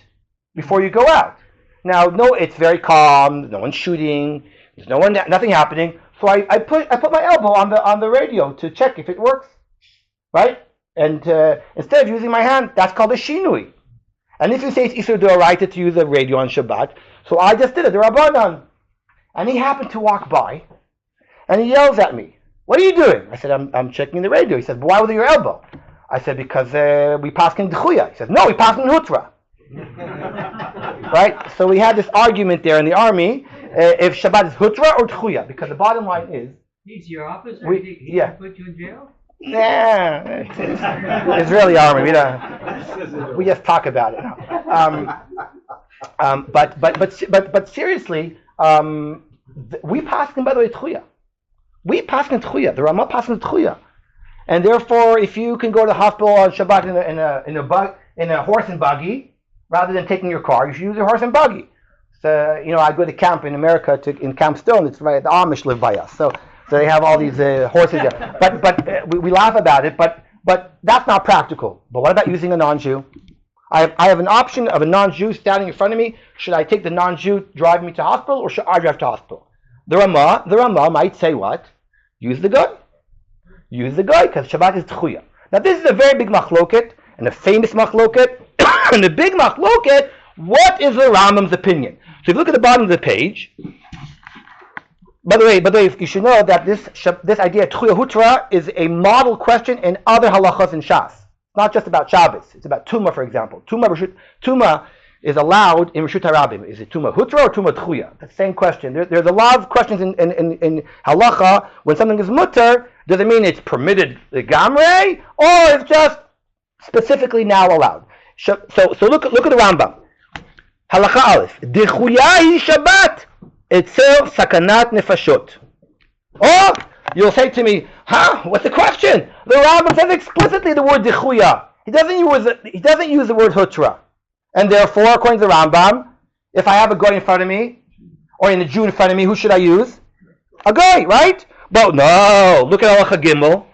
before you go out. Now, no, it's very calm. No one's shooting. There's nothing happening. So I put my elbow on the radio to check if it works, right? And instead of using my hand, that's called a shinui. And if you say it's isur d'oraita to use the radio on Shabbat, so I just did it, the Rabbanan. And he happened to walk by, and he yells at me, "What are you doing?" I said, I'm checking the radio. He said, "But why with your elbow?" I said, "Because we pass in d'chuya." He said, "No, we pass in hutra." Right? So we had this argument there in the army, if Shabbat is hutra or d'chuya, because the bottom line is... He's your officer? He put you in jail? Nah, Israeli army. We just talk about it now. But seriously, we pass in, by the way, d'chuya. We pass in d'chuya. The Ramah passes in d'chuya. And therefore, if you can go to the hospital on Shabbat in a horse and buggy, rather than taking your car, you should use a horse and buggy. So, I go to camp in America, in Camp Stone. It's right. The Amish live by us, so they have all these horses there. But we laugh about it. But that's not practical. But what about using a non-Jew? I have an option of a non-Jew standing in front of me. Should I take the non-Jew driving me to hospital, or should I drive to hospital? The Ramah might say what? Use the guy. Use the guy, because Shabbat is d'chuya. Now this is a very big machloket, and a famous machloket, and the big machloket, what is the Rambam's opinion? So if you look at the bottom of the page, by the way, you should know that this idea, d'chuya hutra, is a model question in other halachos in Shas. It's not just about Shabbos. It's about Tumah, for example. Tumah is allowed in Reshut HaRabim? Is it Tuma Hutra or Tuma Tchuya? The same question. There's a lot of questions in halacha. When something is mutter, does it mean it's permitted gamrei, or it's just specifically now allowed? So look at the Rambam. Halacha Aleph. Dechuya hi Shabbat etzel sakanat nefashot. Or you'll say to me, what's the question? The Rambam says explicitly the word dechuya. He doesn't use the word hutra. And therefore, according to the Rambam, if I have a goy in front of me, or in a Jew in front of me, who should I use? A goy, right? But no, look at Halacha Gimel.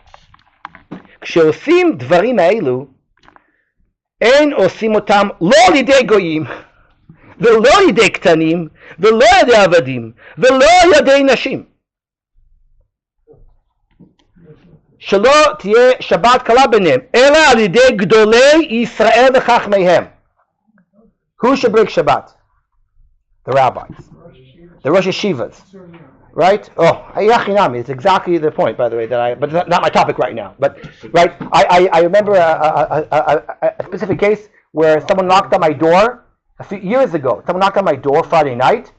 כשעושים דברים האלו, אין עושים אותם לא על ידי גויים, ולא על ידי קטנים, ולא על ידי עבדים, ולא על ידי נשים. שלא תהיה שבת קלה ביניהם, אלא על ידי גדולי ישראל וחכמיהם. Who should break Shabbat? The rabbis. The Rosh Yeshivas. Right? Oh, Yachinami. It's exactly the point, by the way, but it's not my topic right now. But, right, I remember a specific case where someone knocked on my door a few years ago. Someone knocked on my door Friday night.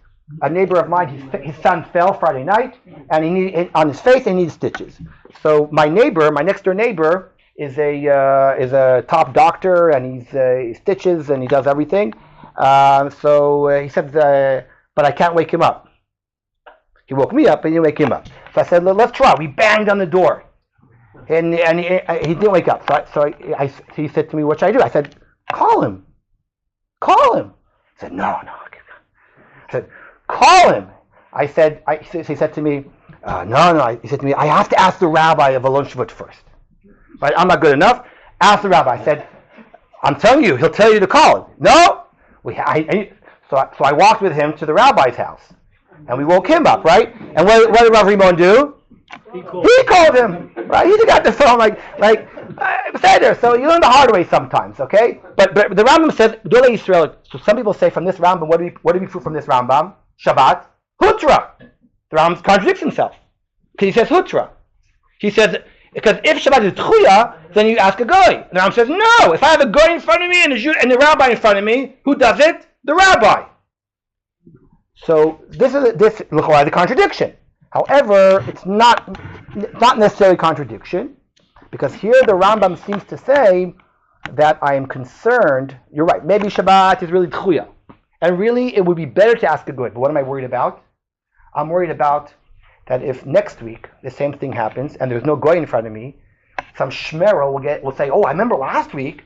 A neighbor of mine, his son fell Friday night, and he needed, on his face, he needed stitches. So my next door neighbor, is a top doctor, and he stitches and he does everything. So he said, but I can't wake him up. He woke me up, and he didn't wake him up. So I said, let's try. We banged on the door, and he didn't wake up. So he said to me, what should I do? I said, call him. He said, no. I said, call him. He said to me, no. He said to me, I have to ask the rabbi of Alon Shvut first. Right? I'm not good enough. Ask the rabbi. I said, I'm telling you, he'll tell you to call him. No. So I walked with him to the rabbi's house, and we woke him up, right? And what did Rav Rimon do? He called him, right? He got the phone like there. So you learn the hard way sometimes, okay? But the Rambam says Gdolei Yisrael. So some people say from this Rambam, what do we prove from this Rambam? Shabbat Hutra. The Rambam contradicts himself because he says Hutra. He says because if Shabbat is Tchuya, then you ask a goy. The Rambam says no. If I have a goy in front of me and the rabbi in front of me, who does it? The rabbi. So this look like the contradiction. However, it's not necessarily contradiction, because here the Rambam seems to say that I am concerned. You're right. Maybe Shabbat is really tchuya, and really it would be better to ask a goy. But what am I worried about? I'm worried about that if next week the same thing happens and there's no goy in front of me, some shmero will say, "Oh, I remember last week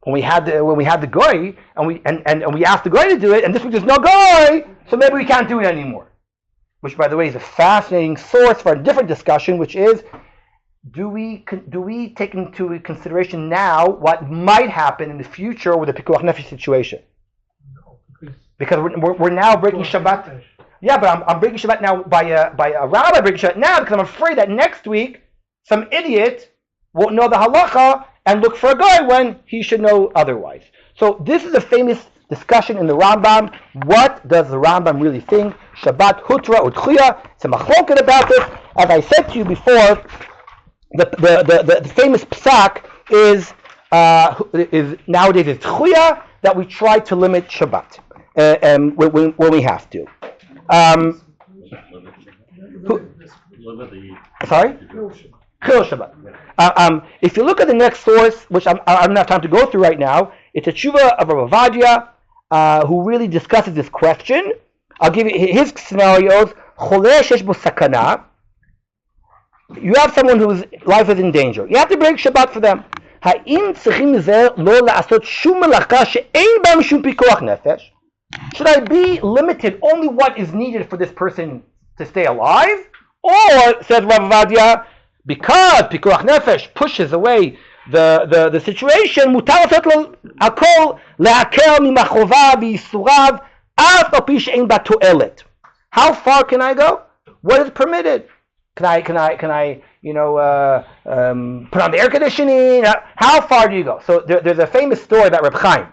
when we had the goy and we asked the goy to do it, and this week there's no goy, so maybe we can't do it anymore." Which, by the way, is a fascinating source for a different discussion, which is, do we take into consideration now what might happen in the future with the Pikuach Nefesh situation? No, because we're now breaking Shabbat. Yeah, but I'm breaking Shabbat now by a rabbi breaking Shabbat now because I'm afraid that next week some idiot won't know the halacha and look for a guy when he should know otherwise. So this is a famous discussion in the Rambam. What does the Rambam really think? Shabbat Hutra or Tchuya? It's a machloket about this. As I said to you before, the famous psak is nowadays it's Tchuya that we try to limit Shabbat when we have to. Sorry? Chil Shabbat. If you look at the next source, which I don't have time to go through right now, it's a tshuva of Aviad, who really discusses this question. I'll give you his scenarios. Choleh shesh bo sakana. You have someone whose life is in danger. You have to break Shabbat for them. Ha'im tzrichim zeh lo la'asot shum melacha she'ein bam shum pikuach nefesh? Should I be limited only what is needed for this person to stay alive? Or, says Rav Aviad, because pikuach nefesh pushes away the situation, mutar לעשות לו הכל להקל ממחובה וייסוריו אף על פי שאין בה תועלת. How far can I go? What is permitted? Can I put on the air conditioning? How far do you go? So there's a famous story about Reb Chaim.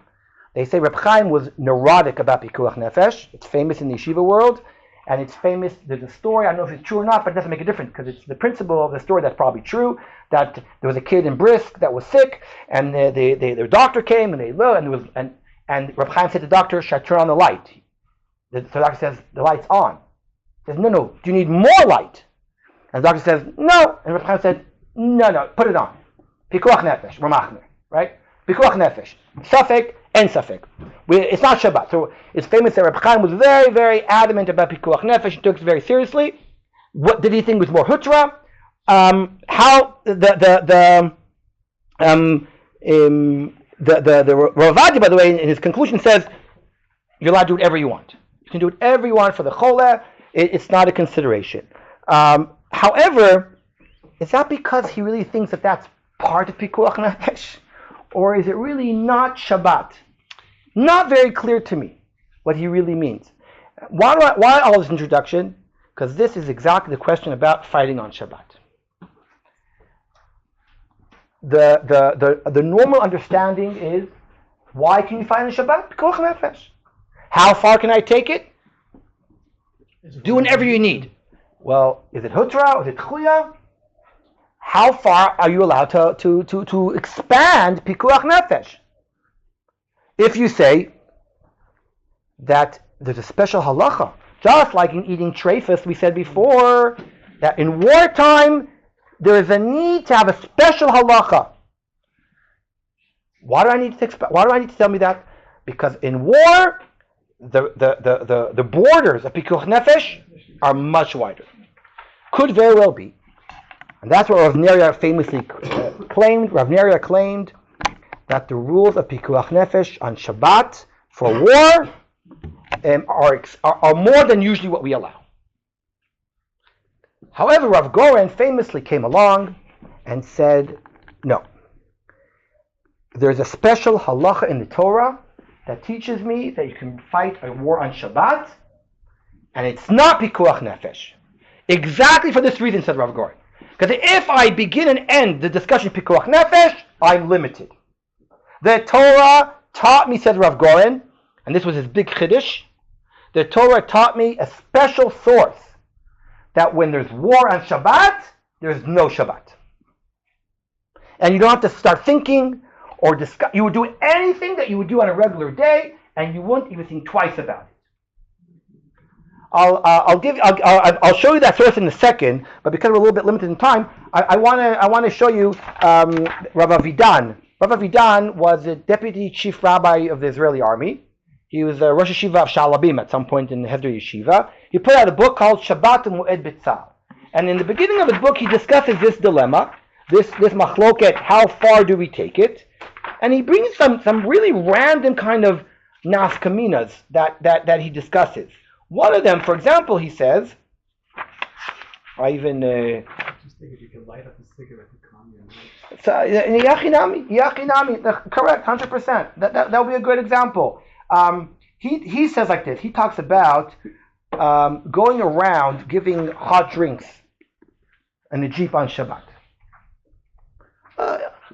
They say Reb Chaim was neurotic about pikuach nefesh. It's famous in the yeshiva world. And it's famous, there's a story, I don't know if it's true or not, but it doesn't make a difference because it's the principle of the story that's probably true, that there was a kid in Brisk that was sick, and their doctor came, and And Reb Chaim said to the doctor, should I turn on the light? So the doctor says, the light's on. He says, no, do you need more light? And the doctor says, no. And Reb Chaim said, no, put it on. Pikuach nefesh, Ramachner, right? Pikuach nefesh. Safek and Safek. It's not Shabbat. So it's famous that Reb Chaim was very, very adamant about Pikuach nefesh. He took it very seriously. What did he think was more hutra? How the Rav Aviad, by the way, in his conclusion says, you're allowed to do whatever you want. You can do whatever you want for the chole. It's not a consideration. However, is that because he really thinks that that's part of Pikuach Nefesh? Or is it really not Shabbat? Not very clear to me what he really means. Why all this introduction? Because this is exactly the question about fighting on Shabbat. The normal understanding is, why can you fight on Shabbat? Pikuach Nefesh. How far can I take it? Do whatever you need. Well, is it hutra? Is it chuya? How far are you allowed to expand pikuach nefesh? If you say that there's a special halacha, just like in eating treifas, we said before that in wartime there is a need to have a special halacha. Why do I need to tell me that? Because in war, the borders of pikuach nefesh are much wider. Could very well be, and that's what Rav Neria famously claimed. Rav Neria claimed that the rules of pikuach nefesh on Shabbat for war are more than usually what we allow. However, Rav Goren famously came along and said, no. There's a special halacha in the Torah that teaches me that you can fight a war on Shabbat, and it's not pikuach nefesh. Exactly for this reason, said Rav Goren. Because if I begin and end the discussion pikuach nefesh, I'm limited. The Torah taught me, said Rav Goren, and this was his big chiddush, the Torah taught me a special source that when there's war on Shabbat, there's no Shabbat. And you don't have to start thinking or discuss. You would do anything that you would do on a regular day, and you wouldn't even think twice about it. I'll show you that source in a second, but because we're a little bit limited in time, I want to show you Rav Avidan. Rav Avidan was a deputy chief rabbi of the Israeli army. He was a Rosh Yeshiva of Shalabim at some point in the Hevder Yeshiva. He put out a book called Shabbat Mu'ed B'Tzal. And in the beginning of his book, he discusses this dilemma, this machloket, how far do we take it? And he brings some really random kind of nafkaminas that he discusses. One of them, for example, he says, I even... just think if you can light up a cigarette to calm your Yachinami, correct, 100%. That would be a good example. He says like this. He talks about going around giving hot drinks in a jeep on Shabbat.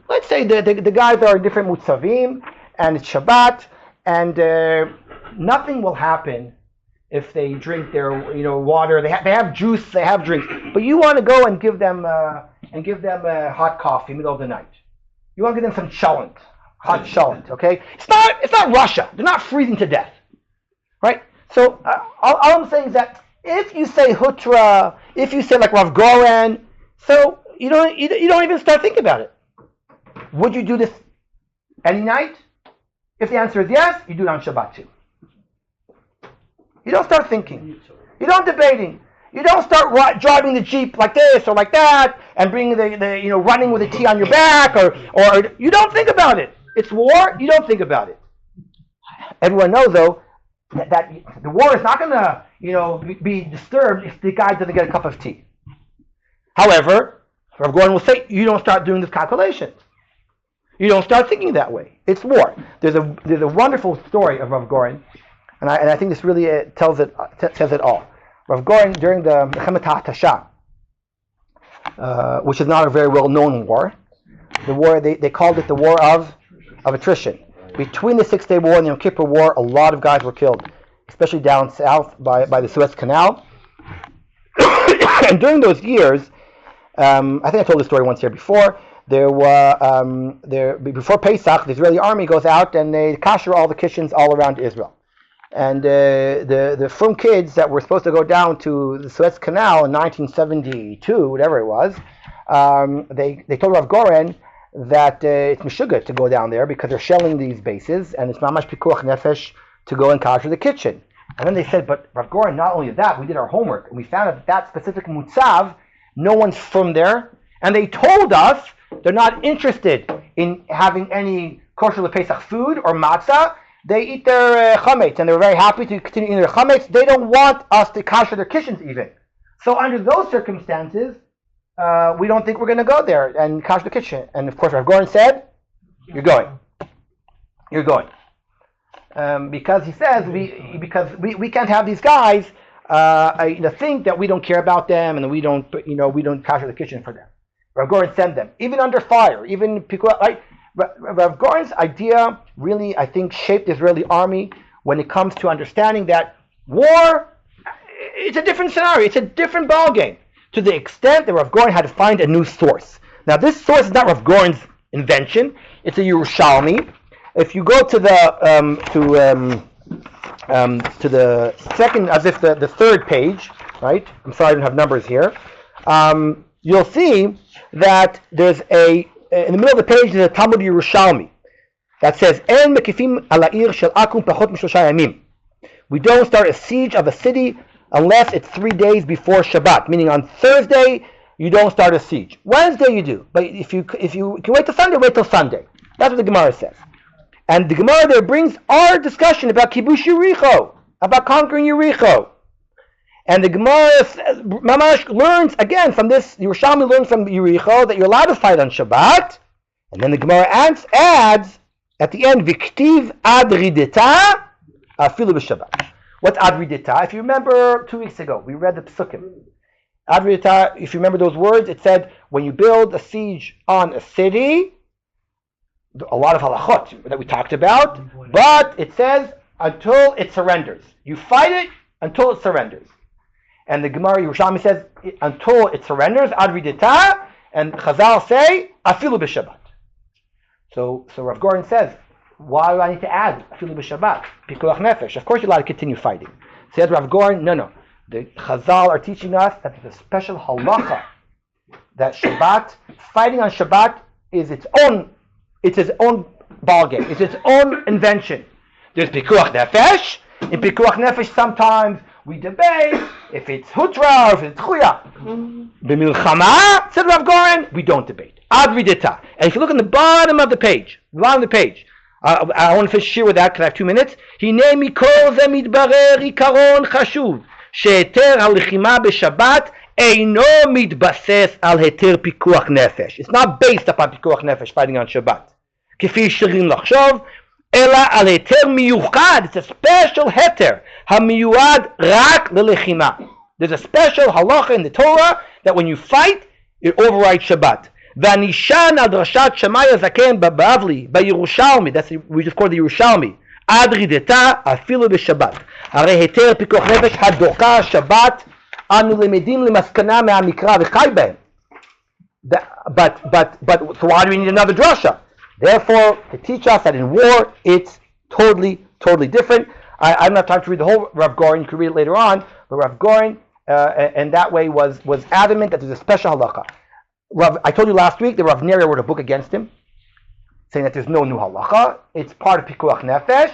Let's say the guys are in different mutzavim, and it's Shabbat, and nothing will happen if they drink their water. They have juice, they have drinks, but you want to go and give them hot coffee in the middle of the night. You want to give them some cholent, hot cholent. Okay, it's not Russia. They're not freezing to death, right? So all I'm saying is that if you say hutra, if you say like Rav Goren, so you don't even start thinking about it. Would you do this any night? If the answer is yes, you do it on Shabbat too. You don't start thinking. You don't debating. You don't start driving the Jeep like this or like that and bringing the running with a tea on your back or you don't think about it. It's war. You don't think about it. Everyone knows though that the war is not going to be disturbed if the guy doesn't get a cup of tea. However, Rav Goren will say you don't start doing this calculation. You don't start thinking that way. It's war. There's a wonderful story of Rav Goren, and I think this really says it all. Rav Goren during the Mechelek HaHatashah, which is not a very well-known war, the war they called it the war of attrition. Between the 6-Day War and the Yom Kippur War, a lot of guys were killed, especially down south by the Suez Canal. And during those years, I think I told this story once here before, there were before Pesach, the Israeli army goes out and they kasher all the kitchens all around Israel. And the frum kids that were supposed to go down to the Suez Canal in 1972, whatever it was, they told Rav Goren that it's mishugat to go down there because they're shelling these bases, and it's mamash pikuach nefesh to go and kasher the kitchen. And then they said, but Rav Goren, not only that, we did our homework, and we found out that specific mutzav, no one's from there, and they told us they're not interested in having any kosher Pesach food or matzah. They eat their chametz, and they're very happy to continue eating their chametz. They don't want us to kasher their kitchens even. So under those circumstances, we don't think we're going to go there and kasher the kitchen. And of course, Rav Goren said, "You're going. You're going." Because he says we can't have these guys think that we don't care about them and we don't kasher the kitchen for them. Rav Goren sent them even under fire, even right. Rav Goren's idea really, I think, shaped the Israeli army when it comes to understanding that war, it's a different scenario, it's a different ballgame, to the extent that Rav Goren had to find a new source. Now, this source is not Rav Goren's invention, it's a Yerushalmi. If you go to the second, as if the third page, right? I'm sorry I don't have numbers here. You'll see that there's in the middle of the page there's a Talmud Yerushalmi that says, "En mekifim al ha'ir shel akum pachot mishlosha yamim." We don't start a siege of a city unless it's 3 days before Shabbat. Meaning on Thursday you don't start a siege. Wednesday you do, but if you can wait till Sunday, wait till Sunday. That's what the Gemara says. And the Gemara there brings our discussion about Kibush Yericho, about conquering Yericho. And the Gemara Mamash learns again from this, Yerushalmi learns from Yericho that you're allowed to fight on Shabbat. And then the Gemara adds at the end, Viktiv ad rideta afilu b'Shabbat. What's ad rideta? If you remember 2 weeks ago, we read the Psukim. Ad rideta, if you remember those words, it said when you build a siege on a city, a lot of halachot that we talked about, but it says until it surrenders. You fight it until it surrenders. And the Gemara Yerushalmi says until it surrenders, ad rideta, and Chazal say afilu b'Shabbat. So Rav Goren says, why do I need to add afilu b'Shabbat? Pikuach nefesh. Of course you're allowed to continue fighting. Says Rav Goren, no. The Chazal are teaching us that there's a special halacha that Shabbat, fighting on Shabbat is its own ball game. It's its own invention. There's pikuach nefesh. In pikuach nefesh sometimes we debate if it's hutra or if it's chuya. B'milchama, said Rav Goren, we don't debate. Ad rideta. And if you look on the bottom of the page, I want to finish here with that because I have 2 minutes. Hine mikol ze mitbarer ikaron chashuv she'eter halichima b'Shabbat eino mitbases al heter pikuach nefesh. It's not based upon pikuach nefesh fighting on Shabbat. Kifi shirin lachshov ela al heter miyuchad. It's a special heter hamiyuad rak lelechima. There's a special halacha in the Torah that when you fight, it overrides Shabbat. V'anishan al drashat Shemaya Zaken b'Bavli b'Yerushalmi. That's we just call the Yerushalmi. Ad rideta afilu b'Shabbat. Harei heter pikuach nefesh hadoka Shabbat anu lemedim lemaskana me'amikra v'chai behem. But so why do we need another drasha? Therefore, to teach us that in war it's totally different. I'm not trying to read the whole Rav Goren. You can read it later on. But Rav Goren, and that way was adamant that there's a special halacha. I told you last week that Rav Neria wrote a book against him, saying that there's no new halacha. It's part of pikuach nefesh.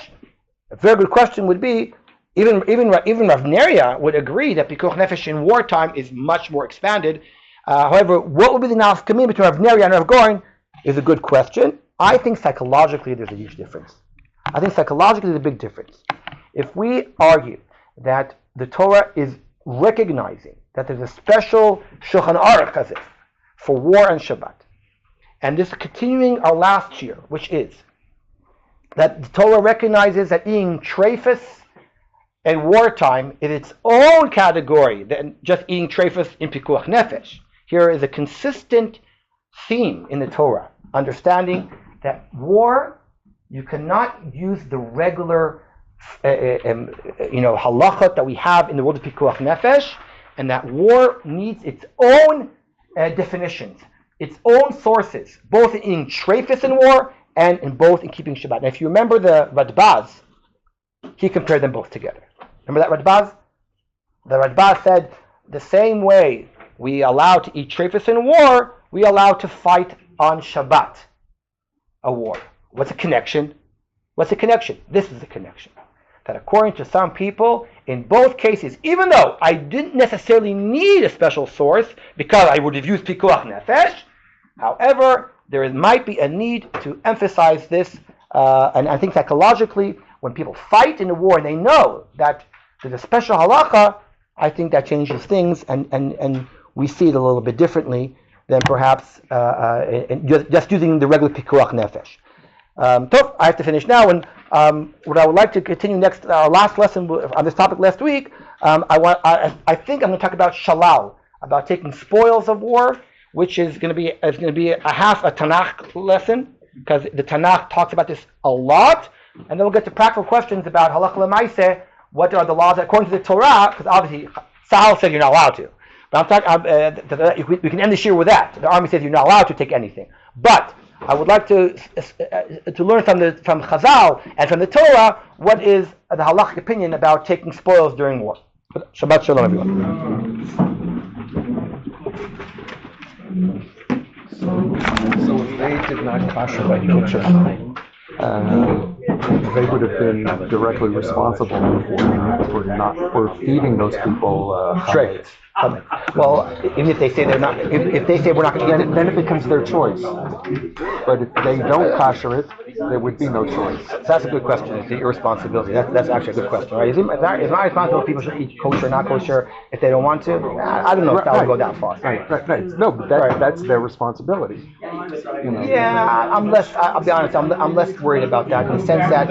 A very good question would be, even Rav Neria would agree that pikuach nefesh in wartime is much more expanded. However, what would be the nafkamim between Rav Neria and Rav Goren is a good question. I think psychologically there's a huge difference. I think psychologically there's a big difference. If we argue that the Torah is recognizing that there's a special Shulchan Aruch as if for war and Shabbat, and this is continuing our last year, which is that the Torah recognizes that eating treifus and wartime is its own category than just eating treifus in pikuach nefesh. Here is a consistent theme in the Torah, understanding that war, you cannot use the regular halachot that we have in the world of pikuach nefesh, and that war needs its own definitions. its own sources, both in eating treifus in war and in both in keeping Shabbat. Now, if you remember the Radbaz, he compared them both together. Remember that Radbaz? The Radbaz said the same way we allow to eat treifus in war, we allow to fight on Shabbat, a war. What's the connection? What's the connection? This is the connection. That according to some people, in both cases, even though I didn't necessarily need a special source because I would have used pikuach nefesh, however, there might be a need to emphasize this, and I think psychologically, when people fight in a war and they know that there's a special halacha, I think that changes things, and we see it a little bit differently than perhaps just using the regular pikuach nefesh. So I have to finish now, and what I would like to continue next, our last lesson on this topic last week, I think I'm going to talk about shalal, about taking spoils of war, which is going to be a half a Tanakh lesson, because the Tanakh talks about this a lot, and then we'll get to practical questions about halakha l'maaseh, what are the laws according to the Torah, because obviously Sahel said you're not allowed to. But I'm talking, we can end this year with that. The army says you're not allowed to take anything. But I would like to learn from Chazal and from the Torah what is the halachic opinion about taking spoils during war. Shabbat shalom, everyone. So if they did not kosher by nature, they would have been directly responsible for feeding those people. Straight. Well, even if they say they're not, if they say we're not going to eat it, then it becomes their choice. But if they don't kosher it, there would be no choice. So that's a good question. It's your responsibility. That's actually a good question, right? Is my responsibility if people should eat kosher or not kosher if they don't want to? I don't know if that would go that far. Right. No, but that's their responsibility. You know. Yeah, I'll be honest. I'm less worried about that in the sense that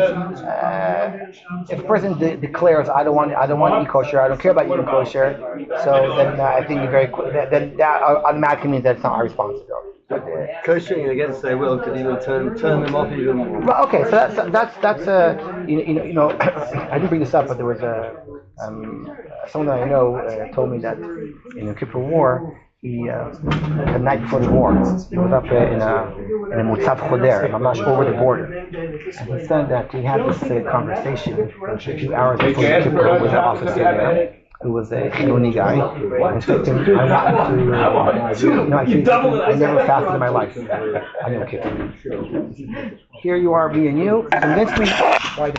if a person declares I don't want to eat kosher, I don't care about eating kosher, so then I think then that automatically means that it's not our responsibility. Koshering against their will could even turn them off even more. Well, okay, so that's you know I didn't bring this up, but there was someone that I know told me that in the Kippur War, he the night before the war, he was up in a Mutzav Choder, Mamash over the border, and he said that he had this conversation a few hours before the Kippur with an officer there, who was a Hiloni guy, and said to him, I never fasted in my life. I never Kippur. Here you are, me and you, convince me why the